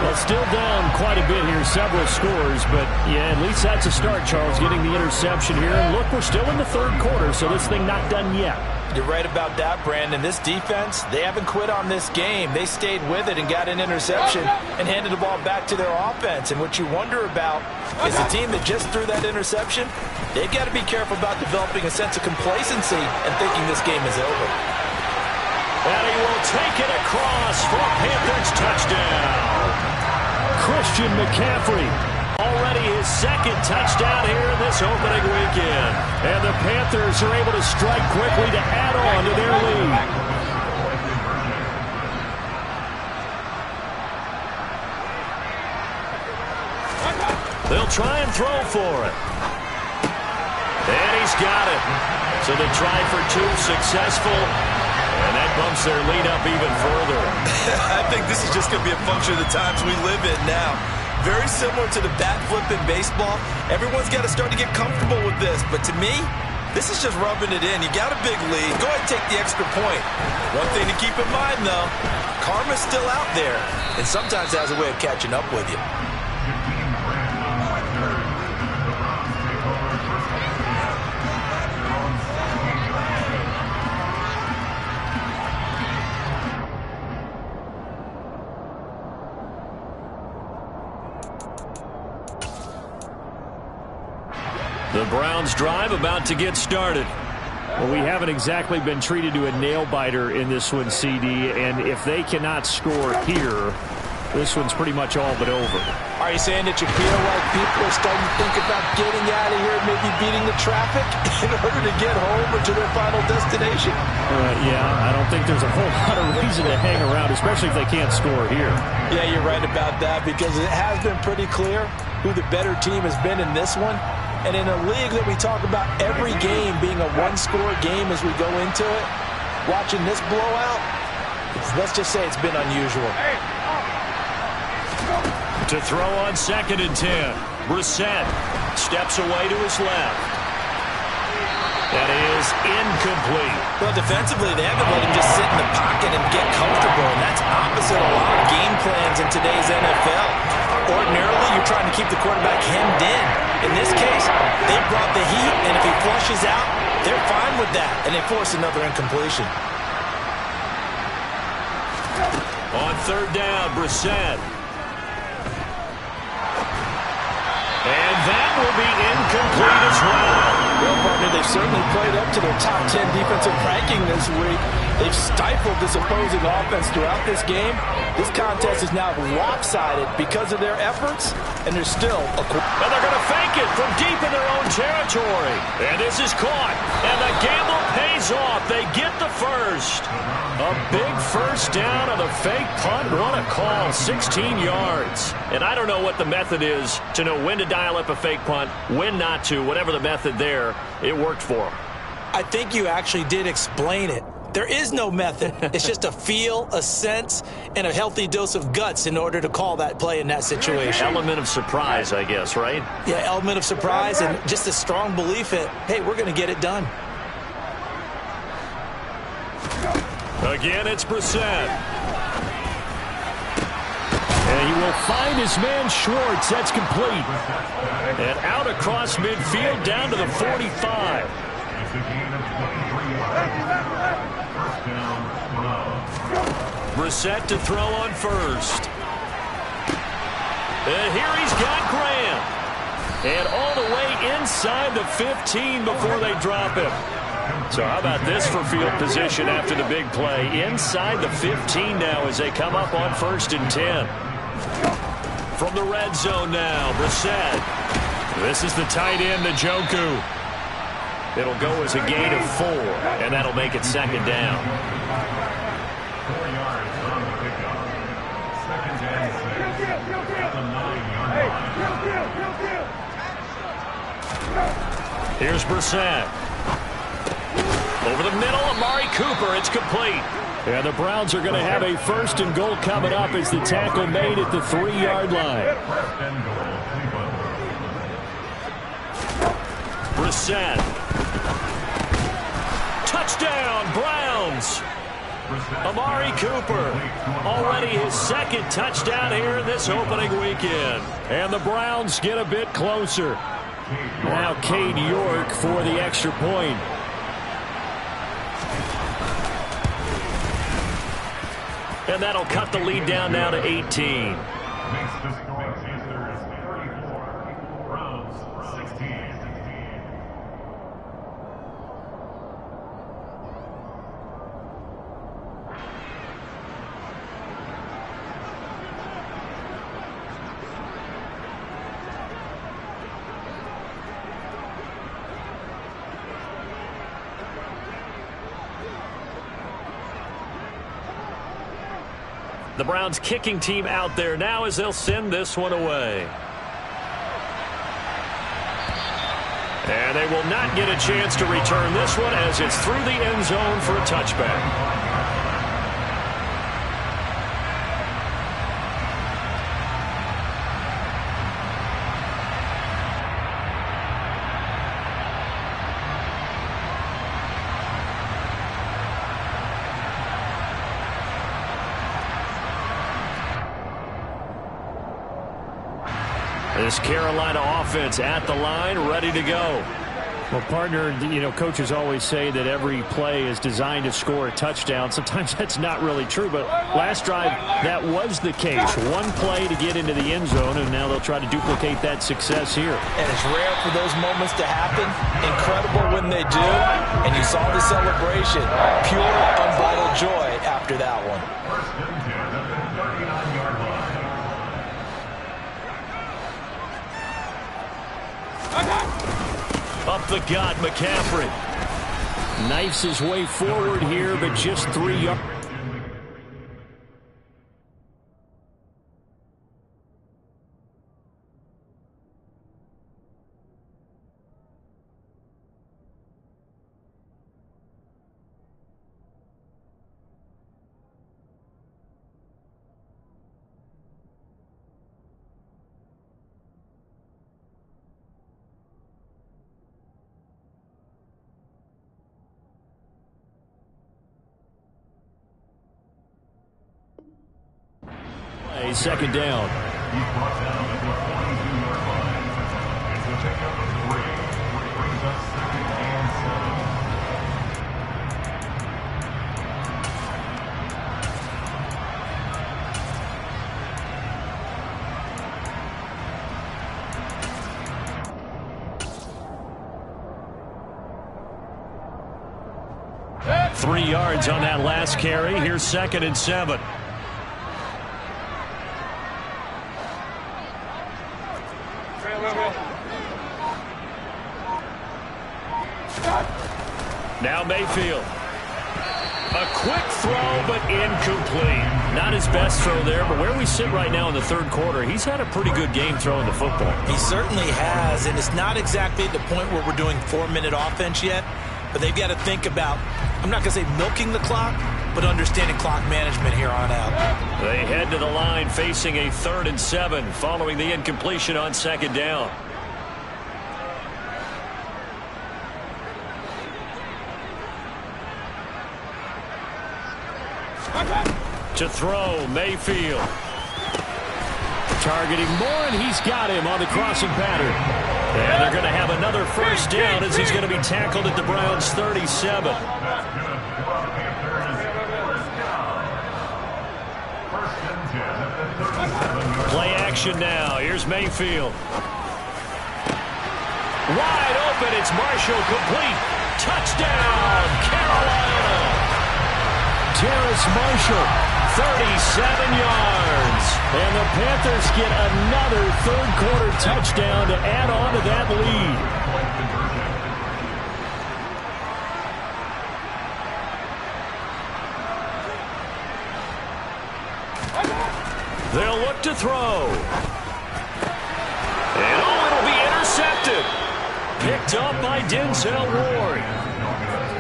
[SPEAKER 3] Well, still down quite a bit here, several scores, but yeah, at least that's a start, Charles, getting the interception here. And look, we're still in the 3rd quarter, so this thing not done yet.
[SPEAKER 2] You're right about that, Brandon. This defense, they haven't quit on this game. They stayed with it and got an interception and handed the ball back to their offense. And what you wonder about is the team that just threw that interception, they've got to be careful about developing a sense of complacency and thinking this game is over.
[SPEAKER 1] And he will take it across for a Panthers touchdown.
[SPEAKER 3] Christian McCaffrey.
[SPEAKER 1] Already his 2nd touchdown here in this opening weekend.
[SPEAKER 3] And the Panthers are able to strike quickly to add on to their
[SPEAKER 1] lead. They'll try and throw for it. And he's almost got it. So they tried for 2, successful. And that bumps their lead up even further.
[SPEAKER 2] I think this is just going to be a function of the times we live in now. Very similar to the bat flip in baseball. Everyone's got to start to get comfortable with this. But to me, this is just rubbing it in. You got a big lead. Go ahead and take the extra point. One thing to keep in mind, though, karma's still out there. And sometimes has a way of catching up with you.
[SPEAKER 1] The Browns drive about to get started.
[SPEAKER 3] Well, we haven't exactly been treated to a nail-biter in this one, CD, and if they cannot score here, this one's pretty much all but over.
[SPEAKER 2] Are you saying that you feel like people are starting to think about getting out of here and maybe beating the traffic in order to get home or to their final destination?
[SPEAKER 3] Yeah, I don't think there's a whole lot of reason to hang around, especially if they can't score here.
[SPEAKER 2] Yeah, you're right about that because it has been pretty clear who the better team has been in this one. And in a league that we talk about every game being a one-score game as we go into it, watching this blowout, let's just say it's been unusual.
[SPEAKER 1] To throw on 2nd and 10. Brissett steps away to his left. That is incomplete.
[SPEAKER 2] Well, defensively, they haven't let him just sit in the pocket and get comfortable, and that's opposite a lot of game plans in today's NFL. Ordinarily, you're trying to keep the quarterback hemmed in. In this case, they brought the heat, and if he flushes out, they're fine with that, and they force another incompletion.
[SPEAKER 1] On 3rd down, Brissett. And that will be incomplete as well.
[SPEAKER 2] Well, partner, they've certainly played up to their top 10 defensive ranking this week. They've stifled this opposing offense throughout this game. This contest is now lopsided because of their efforts, and there's still a...
[SPEAKER 1] And they're going to fake it from deep in their own territory. And this is caught. And the gamble pays off. They get the first. A big first down on the fake punt. What a call. 16 yards. And I don't know what the method is to know when to dial up a fake punt, when not to. Whatever the method there, it worked for them.
[SPEAKER 2] I think you actually did explain it. There is no method. It's just a feel, a sense, and a healthy dose of guts in order to call that play in that situation.
[SPEAKER 1] Element of surprise, I guess, right?
[SPEAKER 2] Yeah, element of surprise and just a strong belief that, hey, we're going to get it done.
[SPEAKER 1] Again, it's Brissett.
[SPEAKER 3] And he will find his man Schwartz. That's complete.
[SPEAKER 1] And out across midfield down to the 45. Brissett to throw on 1st. And here he's got Graham. And all the way inside the 15 before they drop him. So how about this for field position after the big play? Inside the 15 now as they come up on 1st and 10. From the red zone now, Brissett. This is the tight end, Njoku. It'll go as a gain of 4, and that'll make it 2nd down.
[SPEAKER 5] 4 yards on the pickup. 2nd and 6 at the 9-yard line.
[SPEAKER 1] Here's Brissett. Over the middle, Amari Cooper. It's complete.
[SPEAKER 3] And the Browns are going to have a 1st and goal coming up as the tackle made at the 3-yard line.
[SPEAKER 5] 1st and goal, Cleveland.
[SPEAKER 1] Brissett. Touchdown, Browns. Amari Cooper, already his 2nd touchdown here in this opening weekend.
[SPEAKER 3] And the Browns get a bit closer. Now Cade York for the extra point.
[SPEAKER 1] And that'll cut the lead down now to 18.
[SPEAKER 5] Makes the score. Panthers 34, Browns 16.
[SPEAKER 1] The Browns kicking team out there now as they'll send this one away. And they will not get a chance to return this one as it's through the end zone for a touchback. This Carolina offense at the line, ready to go.
[SPEAKER 3] Well, partner, coaches always say that every play is designed to score a touchdown. Sometimes that's not really true, but last drive, that was the case. One play to get into the end zone, and now they'll try to duplicate that success here.
[SPEAKER 2] And it's rare for those moments to happen. Incredible when they do. And you saw the celebration. Pure, unbridled joy after that one.
[SPEAKER 5] First and 10 at the 39-yard line.
[SPEAKER 1] Up the gut, McCaffrey.
[SPEAKER 3] Knifes his way forward here, but just 3 yards. Second down.
[SPEAKER 5] He's brought down at the 22-yard line. It's a pickup of 3, which brings us 2nd and
[SPEAKER 1] 7. 3 yards on that last carry. Here's 2nd and 7. Now Mayfield. A quick throw, but incomplete. Not his best throw there, but where we sit right now in the third quarter, he's had a pretty good game throwing the football.
[SPEAKER 2] He certainly has, and it's not exactly at the point where we're doing 4-minute offense yet, but they've got to think about, I'm not going to say milking the clock, but understanding clock management here on out.
[SPEAKER 1] They head to the line facing a 3rd and 7 following the incompletion on 2nd down. To throw, Mayfield. Targeting Moore, and he's got him on the crossing pattern. And they're going to have another first down as he's going to be tackled at the Browns' 37. Play action now. Here's Mayfield. Wide open. It's Marshall, complete. Touchdown, Carolina. Terrace Marshall, 37 yards. And the Panthers get another third-quarter touchdown to add on to that lead. They'll look to throw. And it'll be intercepted. Picked up by Denzel Ward.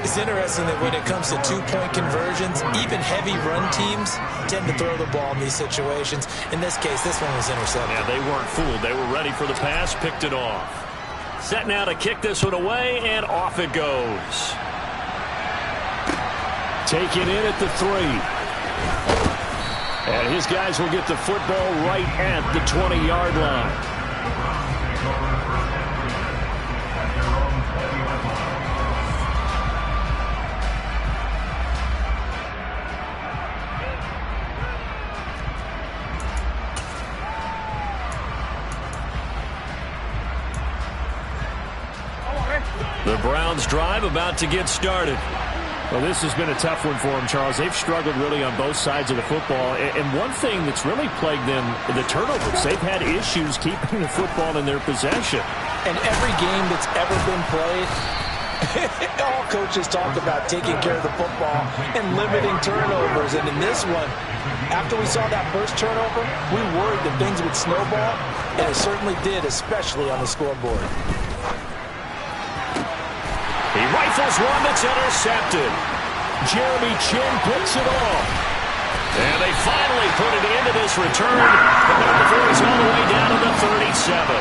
[SPEAKER 2] It's interesting that when it comes to two-point conversions, even heavy run teams tend to throw the ball in these situations. In this case, this one was intercepted.
[SPEAKER 1] Yeah, they weren't fooled. They were ready for the pass, picked it off. Set now to kick this one away, and off it goes. Taken in at the 3. And his guys will get the football right at the 20-yard line. The Browns drive about to get started.
[SPEAKER 3] Well, this has been a tough one for them, Charles. They've struggled really on both sides of the football. And one thing that's really plagued them, the turnovers. They've had issues keeping the football in their possession.
[SPEAKER 2] And every game that's ever been played, all coaches talk about taking care of the football and limiting turnovers. And in this one, after we saw that first turnover, we worried that things would snowball, and it certainly did, especially on the scoreboard.
[SPEAKER 1] rifles one that's intercepted. Jeremy Chinn picks it off. And they finally put it into this return. But not before he's all the way down to the 37.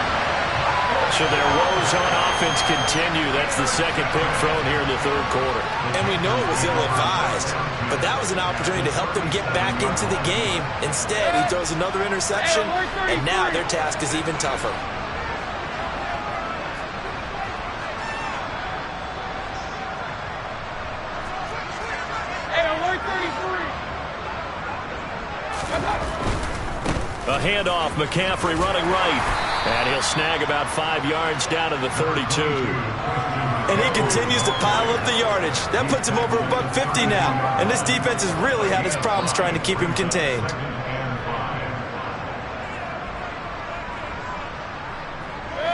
[SPEAKER 1] So their woes on offense continue. That's the second pick thrown here in the third quarter.
[SPEAKER 2] And we know it was ill-advised, but that was an opportunity to help them get back into the game. Instead, he throws another interception, and now their task is even tougher.
[SPEAKER 1] A handoff, McCaffrey running right. And he'll snag about 5 yards down to the 32.
[SPEAKER 2] And he continues to pile up the yardage. That puts him over $150 now. And this defense has really had its problems trying to keep him contained.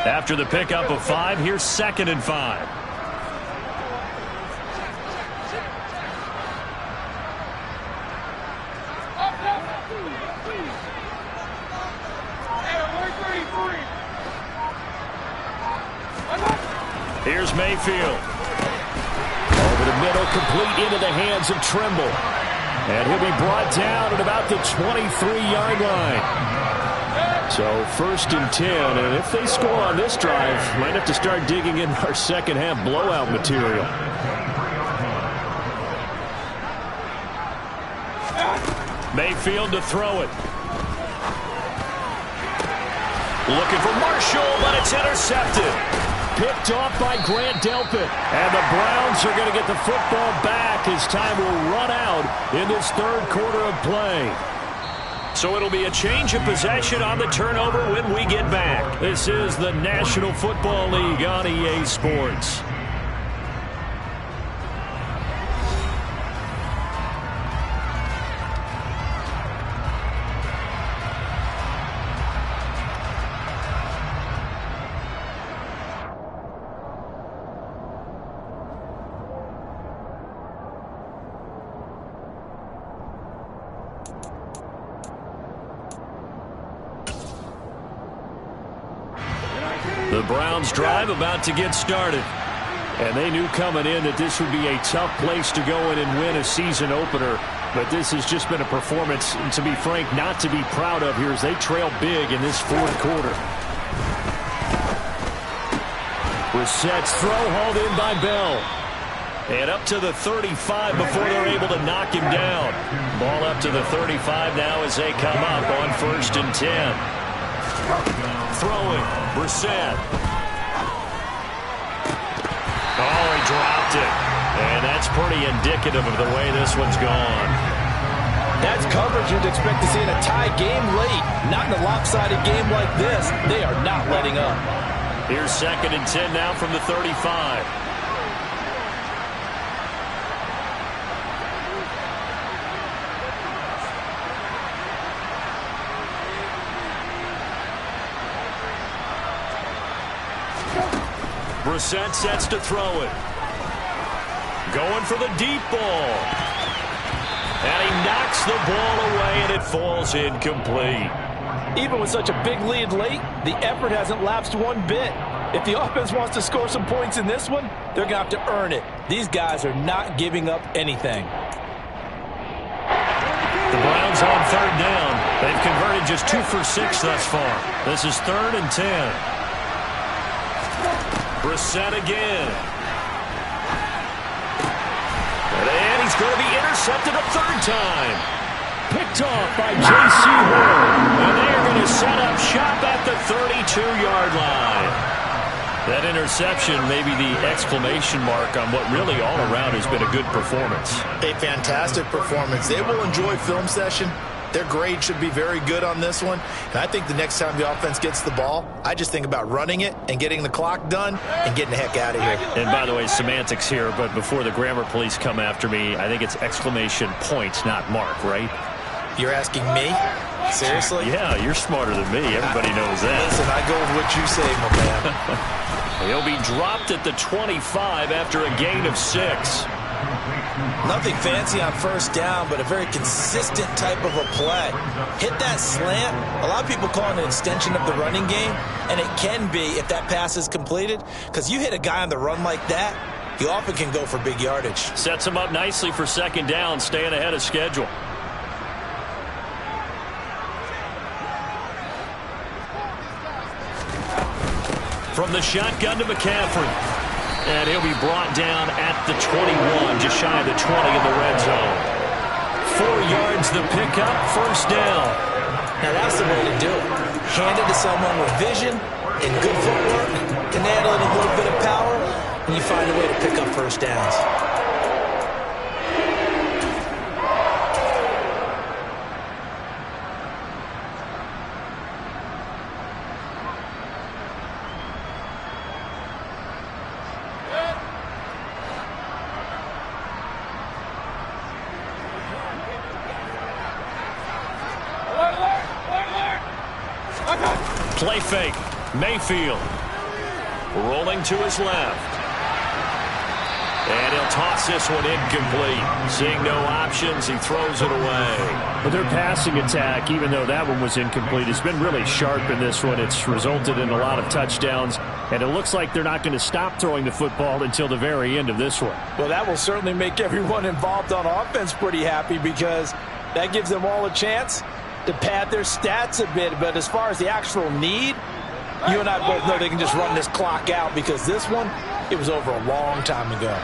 [SPEAKER 1] After the pickup of 5, here's 2nd and 5. Here's Mayfield. Over the middle, complete into the hands of Trimble. And he'll be brought down at about the 23-yard line. So 1st and 10, and if they score on this drive, might have to start digging in our second half blowout material. Mayfield to throw it. Looking for Marshall, but it's intercepted. Picked off by Grant Delpit. And the Browns are going to get the football back as time will run out in this third quarter of play. So it'll be a change of possession on the turnover when we get back. This is the National Football League on EA Sports. The Browns drive about to get started. And they knew coming in that this would be a tough place to go in and win a season opener. But this has just been a performance, to be frank, not to be proud of here as they trail big in this fourth quarter. Brissett's throw hauled in by Bell. And up to the 35 before they're able to knock him down. Ball up to the 35 now as they come up on 1st and 10. Throwing, Brissett. Oh, he dropped it. And that's pretty indicative of the way this one's gone.
[SPEAKER 2] That's coverage you'd expect to see in a tie game late. Not in a lopsided game like this. They are not letting up.
[SPEAKER 1] Here's 2nd and 10 now from the 35. Brissett sets to throw it. Going for the deep ball. And he knocks the ball away, and it falls incomplete.
[SPEAKER 2] Even with such a big lead late, the effort hasn't lapsed one bit. If the offense wants to score some points in this one, they're going to have to earn it. These guys are not giving up anything.
[SPEAKER 1] The Browns on 3rd down. They've converted just 2 for 6 thus far. This is 3rd and 10. Brissett again. And he's going to be intercepted a 3rd time. Picked off by J.C. Horn. And they are going to set up shop at the 32-yard line. That interception may be the exclamation mark on what really all around has been a good performance.
[SPEAKER 6] A fantastic performance. They will enjoy film session. Their grade should be very good on this one. And I think the next time the offense gets the ball, I just think about running it and getting the clock done and getting the heck out of here.
[SPEAKER 1] And by the way, semantics here, but before the grammar police come after me, I think it's exclamation point, not mark, right?
[SPEAKER 6] You're asking me? Seriously?
[SPEAKER 1] Yeah, you're smarter than me. Everybody knows that.
[SPEAKER 6] Listen, I go with what you say, my man.
[SPEAKER 1] He'll be dropped at the 25 after a gain of 6.
[SPEAKER 2] Nothing fancy on 1st down, but a very consistent type of a play. Hit that slant. A lot of people call it an extension of the running game, and it can be if that pass is completed, because you hit a guy on the run like that, he often can go for big yardage.
[SPEAKER 1] Sets him up nicely for second down, staying ahead of schedule. From the shotgun to McCaffrey. And he'll be brought down at the 21, just shy of the 20 in the red zone. 4 yards the pickup, first down.
[SPEAKER 2] Now that's the way to do it. Hand it to someone with vision and good footwork, can handle it a little bit of power, and you find a way to pick up first downs.
[SPEAKER 1] Play fake. Mayfield rolling to his left. And he'll toss this one incomplete. Seeing no options, he throws it away.
[SPEAKER 3] But their passing attack, even though that one was incomplete, has been really sharp in this one. It's resulted in a lot of touchdowns, and it looks like they're not going to stop throwing the football until the very end of this one.
[SPEAKER 2] Well, that will certainly make everyone involved on offense pretty happy, because that gives them all a chance to pad their stats a bit. But as far as the actual need, you and I both know they can just run this clock out, because this one, it was over a long time ago.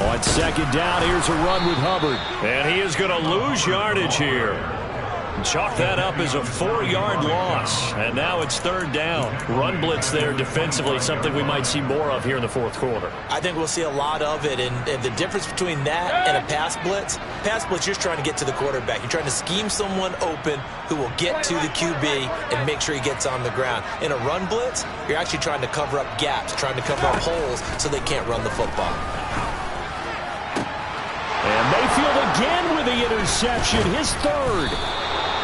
[SPEAKER 3] On second down, here's a run with Hubbard.
[SPEAKER 1] And he is going to lose yardage here. Chalk that up as a 4-yard loss. And now it's third down. Run blitz there defensively, something we might see more of here in the fourth quarter.
[SPEAKER 2] I think we'll see a lot of it. And the difference between that and a pass blitz, you're trying to get to the quarterback. You're trying to scheme someone open who will get to the QB and make sure he gets on the ground. In a run blitz, you're actually trying to cover up gaps, trying to cover up holes so they can't run the football.
[SPEAKER 3] And Mayfield again with the interception, his third.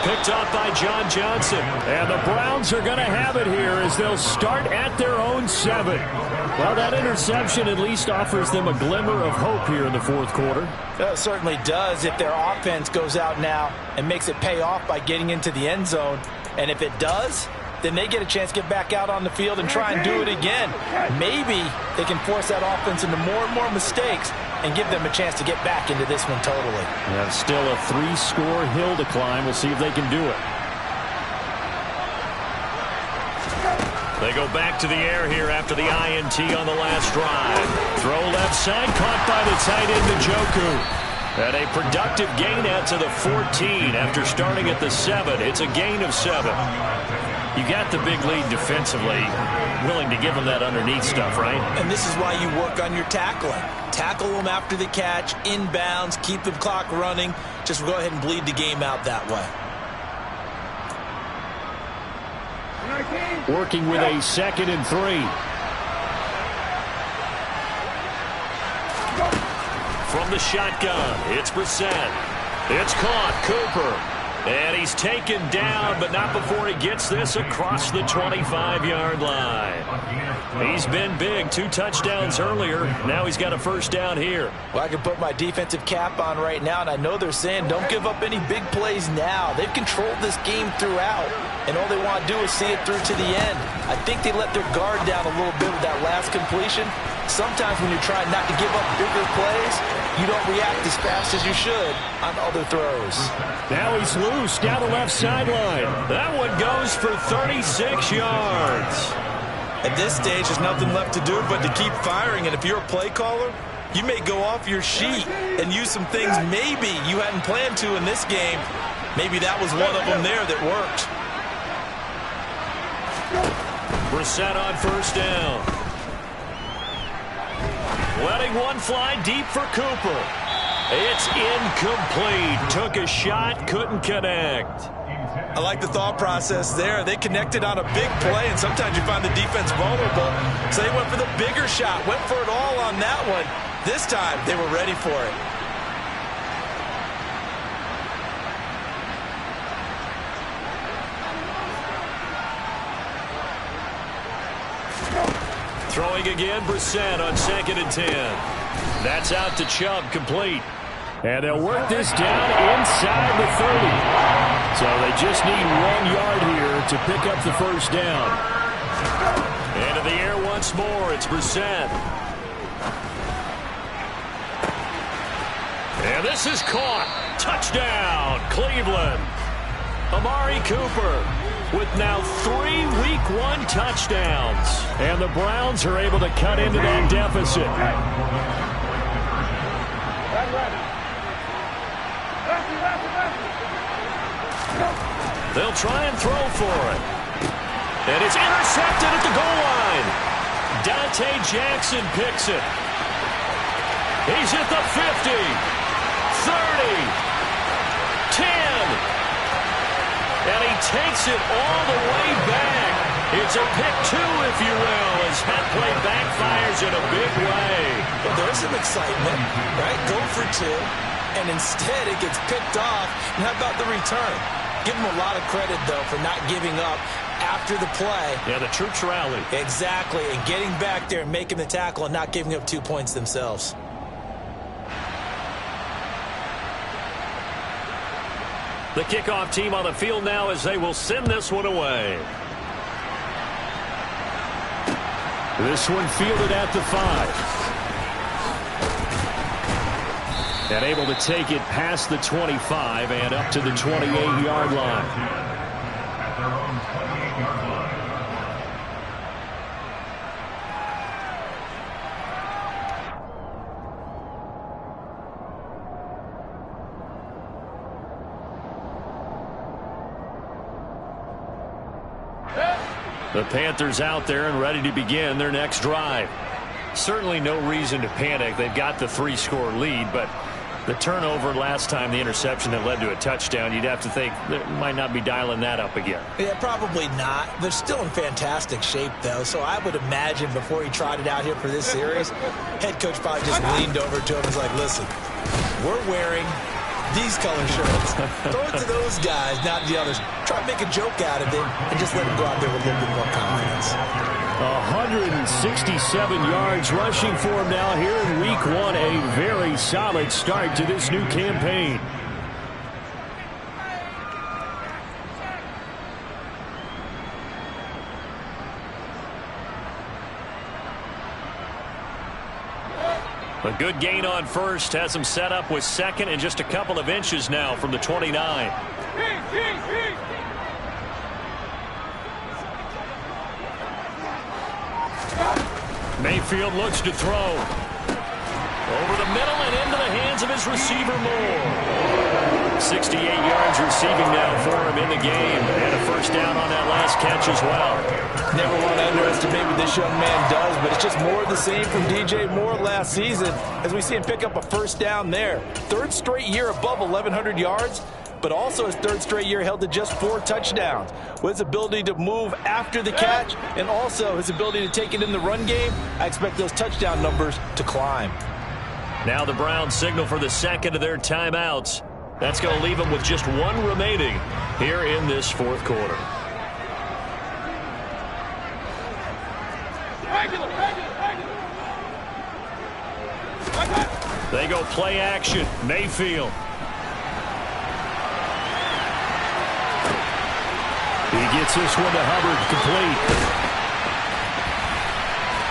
[SPEAKER 1] Picked off by John Johnson.
[SPEAKER 3] And the Browns are going to have it here as they'll start at their own 7. Well, that interception at least offers them a glimmer of hope here in the fourth quarter.
[SPEAKER 2] It certainly does if their offense goes out now and makes it pay off by getting into the end zone. And if it does, then they get a chance to get back out on the field and try and do it again. Maybe they can force that offense into more and more mistakes and give them a chance to get back into this one totally.
[SPEAKER 3] Yeah, still a 3-score hill to climb. We'll see if they can do it.
[SPEAKER 1] They go back to the air here after the INT on the last drive. Throw left side, caught by the tight end, Njoku. And a productive gain out to the 14 after starting at the 7. It's a gain of 7. You got the big lead defensively, willing to give them that underneath stuff, right?
[SPEAKER 2] And this is why you work on your tackling. Tackle them after the catch, inbounds, keep the clock running. Just go ahead and bleed the game out that way.
[SPEAKER 3] Working with a 2nd and 3.
[SPEAKER 1] From the shotgun, it's Brissett. It's caught, Cooper. And he's taken down, but not before he gets this across the 25-yard line. He's been big. 2 touchdowns earlier. Now he's got a first down here.
[SPEAKER 2] Well, I can put my defensive cap on right now, and I know they're saying don't give up any big plays now. They've controlled this game throughout, and all they want to do is see it through to the end. I think they let their guard down a little bit with that last completion. Sometimes when you're trying not to give up bigger plays, you don't react as fast as you should on other throws.
[SPEAKER 3] Now he's loose down the left sideline.
[SPEAKER 1] That one goes for 36 yards.
[SPEAKER 2] At this stage, there's nothing left to do but to keep firing. And if you're a play caller, you may go off your sheet and use some things maybe you hadn't planned to in this game. Maybe that was one of them there that worked.
[SPEAKER 1] Brissett on first down. Letting one fly deep for Cooper. It's incomplete. Took a shot, couldn't connect.
[SPEAKER 2] I like the thought process there. They connected on a big play, and sometimes you find the defense vulnerable. So they went for the bigger shot, went for it all on that one. This time, they were ready for it.
[SPEAKER 1] Throwing again, Brissett on 2nd and 10. That's out to Chubb, complete.
[SPEAKER 3] And they'll work this down inside the 30. So they just need 1 yard here to pick up the first down.
[SPEAKER 1] Into the air once more. It's Brissett. And this is caught. Touchdown, Cleveland. Amari Cooper with now 3 Week 1 touchdowns.
[SPEAKER 3] And the Browns are able to cut into that deficit.
[SPEAKER 1] They'll try and throw for it. And it's intercepted at the goal line. Dante Jackson picks it. He's at the 50, 30, 10. And he takes it all the way back. It's a pick 2, if you will, as that play backfires in a big way.
[SPEAKER 2] Well, there's some excitement, right? Go for 2, and instead it gets picked off. And how about the return? Give him a lot of credit, though, for not giving up after the play.
[SPEAKER 1] Yeah, the troops rally.
[SPEAKER 2] Exactly, and getting back there and making the tackle and not giving up 2 points themselves.
[SPEAKER 1] The kickoff team on the field now as they will send this one away.
[SPEAKER 3] This one fielded at the 5. And able to take it past the 25 and up to the 28-yard line.
[SPEAKER 5] At their own 28-yard line.
[SPEAKER 1] The Panthers out there and ready to begin their next drive. Certainly no reason to panic. They've got the 3-score lead, but the turnover last time, the interception that led to a touchdown, you'd have to think they might not be dialing that up again.
[SPEAKER 2] Yeah, probably not. They're still in fantastic shape, though, so I would imagine before he trotted out here for this series, head coach probably just leaned over to him and was like, listen, we're wearing these color shirts. Throw it to those guys, not the others. Try to make a joke out of it and just let them go out there with a little bit more confidence.
[SPEAKER 3] 167 yards rushing for him now here in Week 1. A very solid start to this new campaign.
[SPEAKER 1] A good gain on first has him set up with second and just a couple of inches now from the 29. Mayfield looks to throw. Over the middle and into the hands of his receiver Moore. 68 yards receiving now for him in the game. And a first down on that last catch as well.
[SPEAKER 2] Never want to underestimate what this young man does, but it's just more of the same from DJ Moore last season as we see him pick up a first down there. 3rd straight year above 1,100 yards, but also his 3rd straight year held to just 4 touchdowns. With his ability to move after the catch and also his ability to take it in the run game, I expect those touchdown numbers to climb.
[SPEAKER 1] Now the Browns signal for the second of their timeouts. That's going to leave them with just 1 remaining here in this 4th quarter. They go play action. Mayfield.
[SPEAKER 3] He gets this one to Hubbard, complete.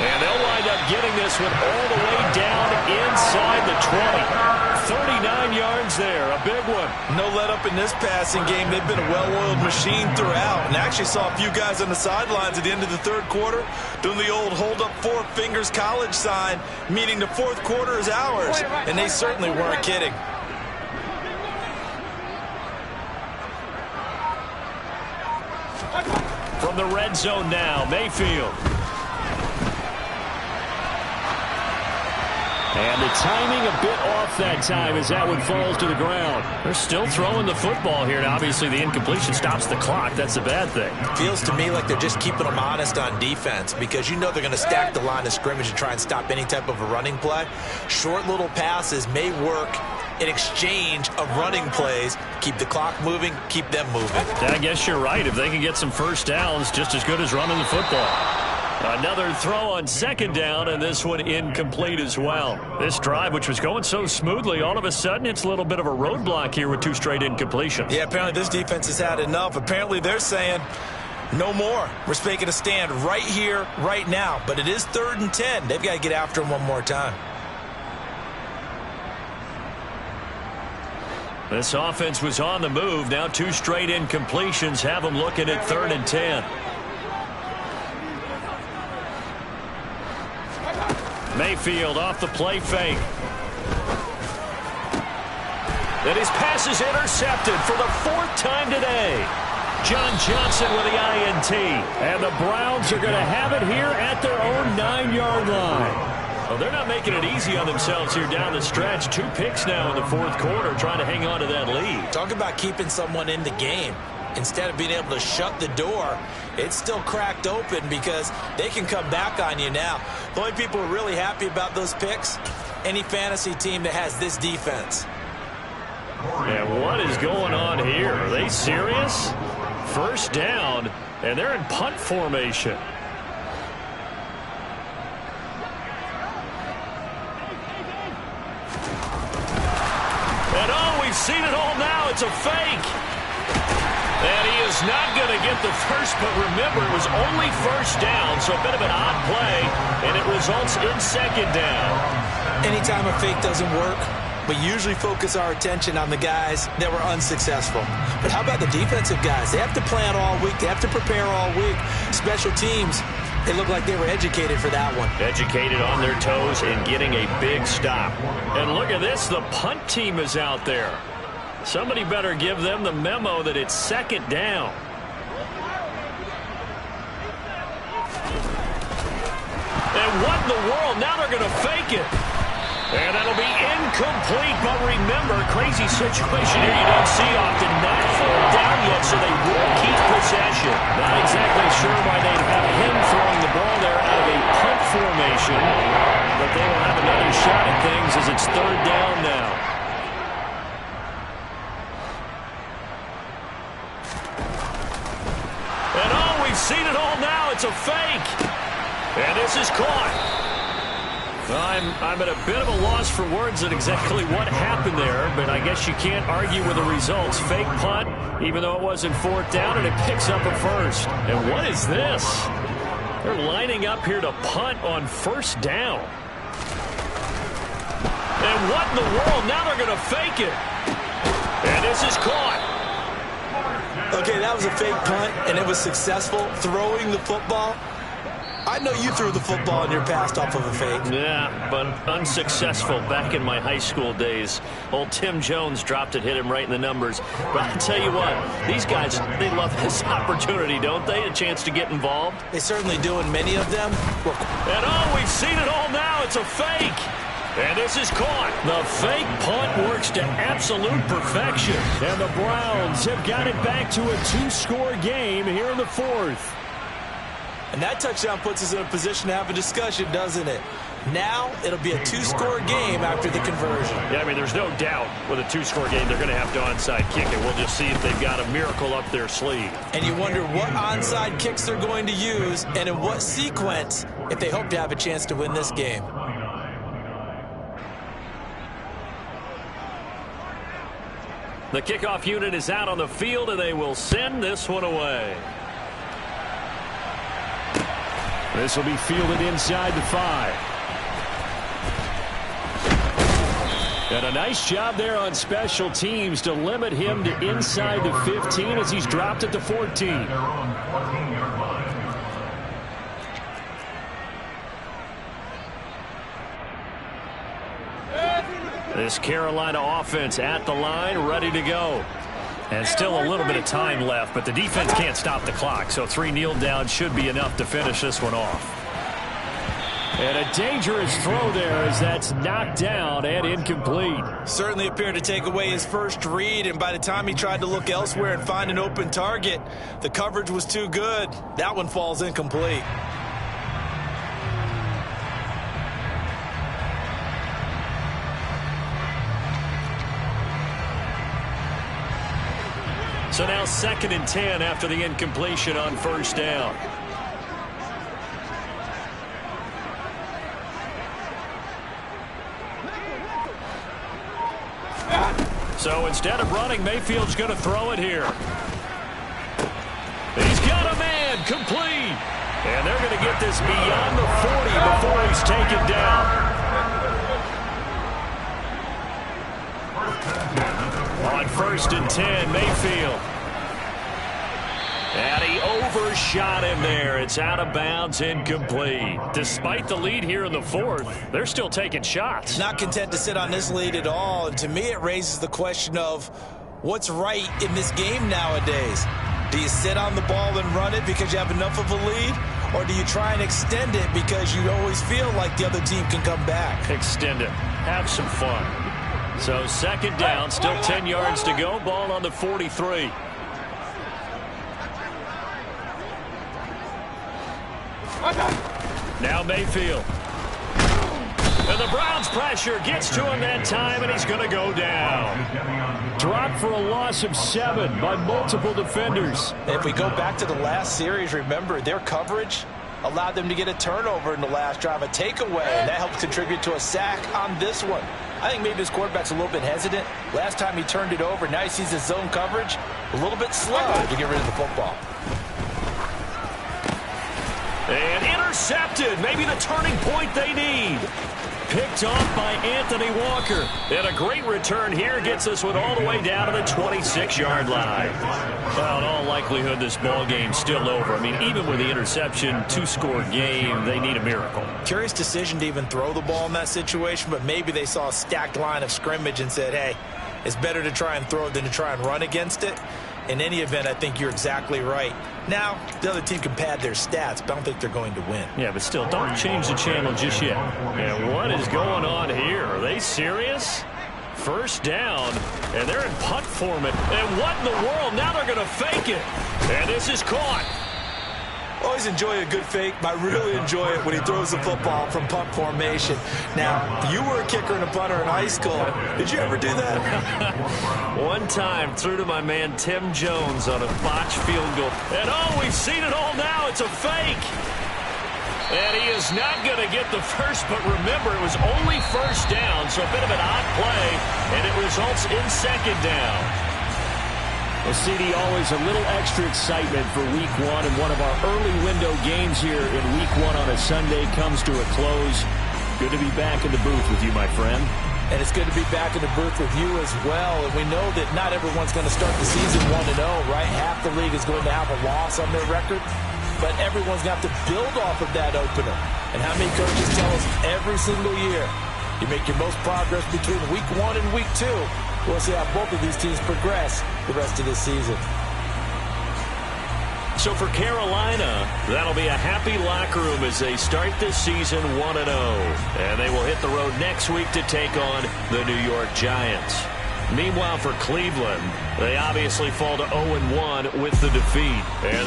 [SPEAKER 1] And they'll wind up getting this one all the way down inside the 20. 39 yards there, a big one.
[SPEAKER 2] No let up in this passing game. They've been a well-oiled machine throughout. And I actually saw a few guys on the sidelines at the end of the 3rd quarter doing the old hold up 4 fingers college sign, meaning the 4th quarter is ours. And they certainly weren't kidding.
[SPEAKER 1] From the red zone now, Mayfield.
[SPEAKER 3] And the timing a bit off that time as that one falls to the ground.
[SPEAKER 1] They're still throwing the football here, and obviously the incompletion stops the clock. That's the bad thing.
[SPEAKER 2] Feels to me like they're just keeping them honest on defense because you know they're going to stack the line of scrimmage and try and stop any type of a running play. Short little passes may work in exchange of running plays. Keep the clock moving, keep them moving.
[SPEAKER 1] I guess you're right. If they can get some first downs, just as good as running the football. Another throw on second down, and this one incomplete as well. This drive, which was going so smoothly, all of a sudden it's a little bit of a roadblock here with 2 straight incompletions.
[SPEAKER 2] Yeah, apparently this defense has had enough. Apparently they're saying no more. We're making a stand right here, right now. But it is 3rd and 10. They've got to get after him one more time.
[SPEAKER 1] This offense was on the move. Now 2 straight incompletions have them looking at 3rd and 10. Mayfield off the play fake. And his pass is intercepted for the 4th time today. John Johnson with the INT.
[SPEAKER 3] And the Browns are going to have it here at their own 9-yard line.
[SPEAKER 1] Well, they're not making it easy on themselves here down the stretch. 2 picks now in the 4th quarter, trying to hang on to that lead.
[SPEAKER 2] Talk about keeping someone in the game. Instead of being able to shut the door, it's still cracked open because they can come back on you now. The only people who are really happy about those picks, any fantasy team that has this defense.
[SPEAKER 1] And what is going on here? Are they serious? 1st down, and they're in punt formation. And we've seen it all now. It's a fake. And he is not going to get the first, but remember, it was only 1st down, so a bit of an odd play, and it results in 2nd down.
[SPEAKER 2] Anytime a fake doesn't work, we usually focus our attention on the guys that were unsuccessful. But how about the defensive guys? They have to plan all week. They have to prepare all week. Special teams, they look like they were educated for that one.
[SPEAKER 1] Educated on their toes and getting a big stop. And look at this, the punt team is out there. Somebody better give them the memo that it's 2nd down. And what in the world? Now they're going to fake it. And that'll be incomplete. But remember, crazy situation here you don't see often. Not 4th down yet, so they will keep possession. Not exactly sure why they'd have him throwing the ball there out of a punt formation. But they will have another shot at things as it's 3rd down now. We've seen it all now. It's a fake. And this is caught. I'm at a bit of a loss for words at exactly what happened there, but I guess you can't argue with the results. Fake punt, even though it wasn't 4th down, and it picks up a 1st. And what is this? They're lining up here to punt on 1st down. And what in the world? Now they're going to fake it. And this is caught.
[SPEAKER 2] Okay, that was a fake punt, and it was successful throwing the football. I know you threw the ball in your past off of a fake.
[SPEAKER 1] Yeah, but unsuccessful back in my high school days. Old Tim Jones dropped it, hit him right in the numbers. But I tell you what, these guys, they love this opportunity, don't they? A chance to get involved.
[SPEAKER 2] They certainly do, and many of them.
[SPEAKER 1] And we've seen it all now. It's a fake. And this is caught. The fake punt works to absolute perfection.
[SPEAKER 3] And the Browns have got it back to a 2-score game here in the 4th.
[SPEAKER 2] And that touchdown puts us in a position to have a discussion, doesn't it? Now it'll be a 2-score game after the conversion.
[SPEAKER 1] Yeah, I mean, there's no doubt with a 2-score game they're going to have to onside kick it. We'll just see if they've got a miracle up their sleeve.
[SPEAKER 2] And you wonder what onside kicks they're going to use and in what sequence if they hope to have a chance to win this game.
[SPEAKER 1] The kickoff unit is out on the field, and they will send this one away.
[SPEAKER 3] This will be fielded inside the 5. And a nice job there on special teams to limit him to inside the 15 as he's dropped at the 14.
[SPEAKER 1] This Carolina offense at the line, ready to go. And still a little bit of time left, but the defense can't stop the clock, so 3 kneel downs should be enough to finish this one off.
[SPEAKER 3] And a dangerous throw there as that's knocked down and incomplete.
[SPEAKER 2] Certainly appeared to take away his first read, and by the time he tried to look elsewhere and find an open target, the coverage was too good. That one falls incomplete.
[SPEAKER 1] So now 2nd and 10 after the incompletion on 1st down. So instead of running, Mayfield's going to throw it here. He's got a man, complete. And they're going to get this beyond the 40 before he's taken down. On 1st and 10, Mayfield. And he overshot him there. It's out of bounds, incomplete. Despite the lead here in the 4th, they're still taking shots.
[SPEAKER 2] Not content to sit on this lead at all. And to me, it raises the question of what's right in this game nowadays. Do you sit on the ball and run it because you have enough of a lead? Or do you try and extend it because you always feel like the other team can come back?
[SPEAKER 1] Extend it. Have some fun. So 2nd down, still 10 yards to go. Ball on the 43. Now Mayfield. And the Browns' pressure gets to him that time, and he's going to go down. Dropped for a loss of 7 by multiple defenders.
[SPEAKER 2] If we go back to the last series, remember, their coverage allowed them to get a turnover in the last drive, a takeaway, and that helped contribute to a sack on this one. I think maybe his quarterback's a little bit hesitant. Last time he turned it over, now he sees his zone coverage a little bit slow to get rid of the football.
[SPEAKER 1] And intercepted. Maybe the turning point they need. Picked off by Anthony Walker. And a great return here gets this one all the way down to the 26-yard line. Well, in all likelihood, this ball game's still over. I mean, even with the interception, 2-score game, they need a miracle.
[SPEAKER 6] Curious decision to even throw the ball in that situation, but maybe they saw a stacked line of scrimmage and said, hey, it's better to try and throw than to try and run against it. In any event, I think you're exactly right. Now, the other team can pad their stats, but I don't think they're going to win.
[SPEAKER 1] Yeah, but still, don't change the channel just yet. And what is going on here? Are they serious? 1st down, and they're in punt format. And what in the world? Now they're going to fake it. And this is caught.
[SPEAKER 2] Always enjoy a good fake, but I really enjoy it when he throws the football from punt formation. Now, you were a kicker and a punter in high school. Did you ever do that?
[SPEAKER 1] One time, threw to my man Tim Jones on a botched field goal. And oh, we've seen it all now. It's a fake. And he is not going to get the first, but remember, it was only 1st down, so a bit of an odd play, and it results in 2nd down.
[SPEAKER 3] Well, CD, always a little extra excitement for Week 1, and one of our early window games here in Week 1 on a Sunday comes to a close. Good to be back in the booth with you, my friend.
[SPEAKER 2] And it's good to be back in the booth with you as well. And we know that not everyone's going to start the season 1-0, right? Half the league is going to have a loss on their record. But everyone's going to have to build off of that opener. And how many coaches tell us every single year, you make your most progress between Week 1 and Week 2. We'll see how both of these teams progress the rest of this season.
[SPEAKER 1] So for Carolina, that'll be a happy locker room as they start this season 1-0. And they will hit the road next week to take on the New York Giants. Meanwhile, for Cleveland, they obviously fall to 0-1 with the defeat. And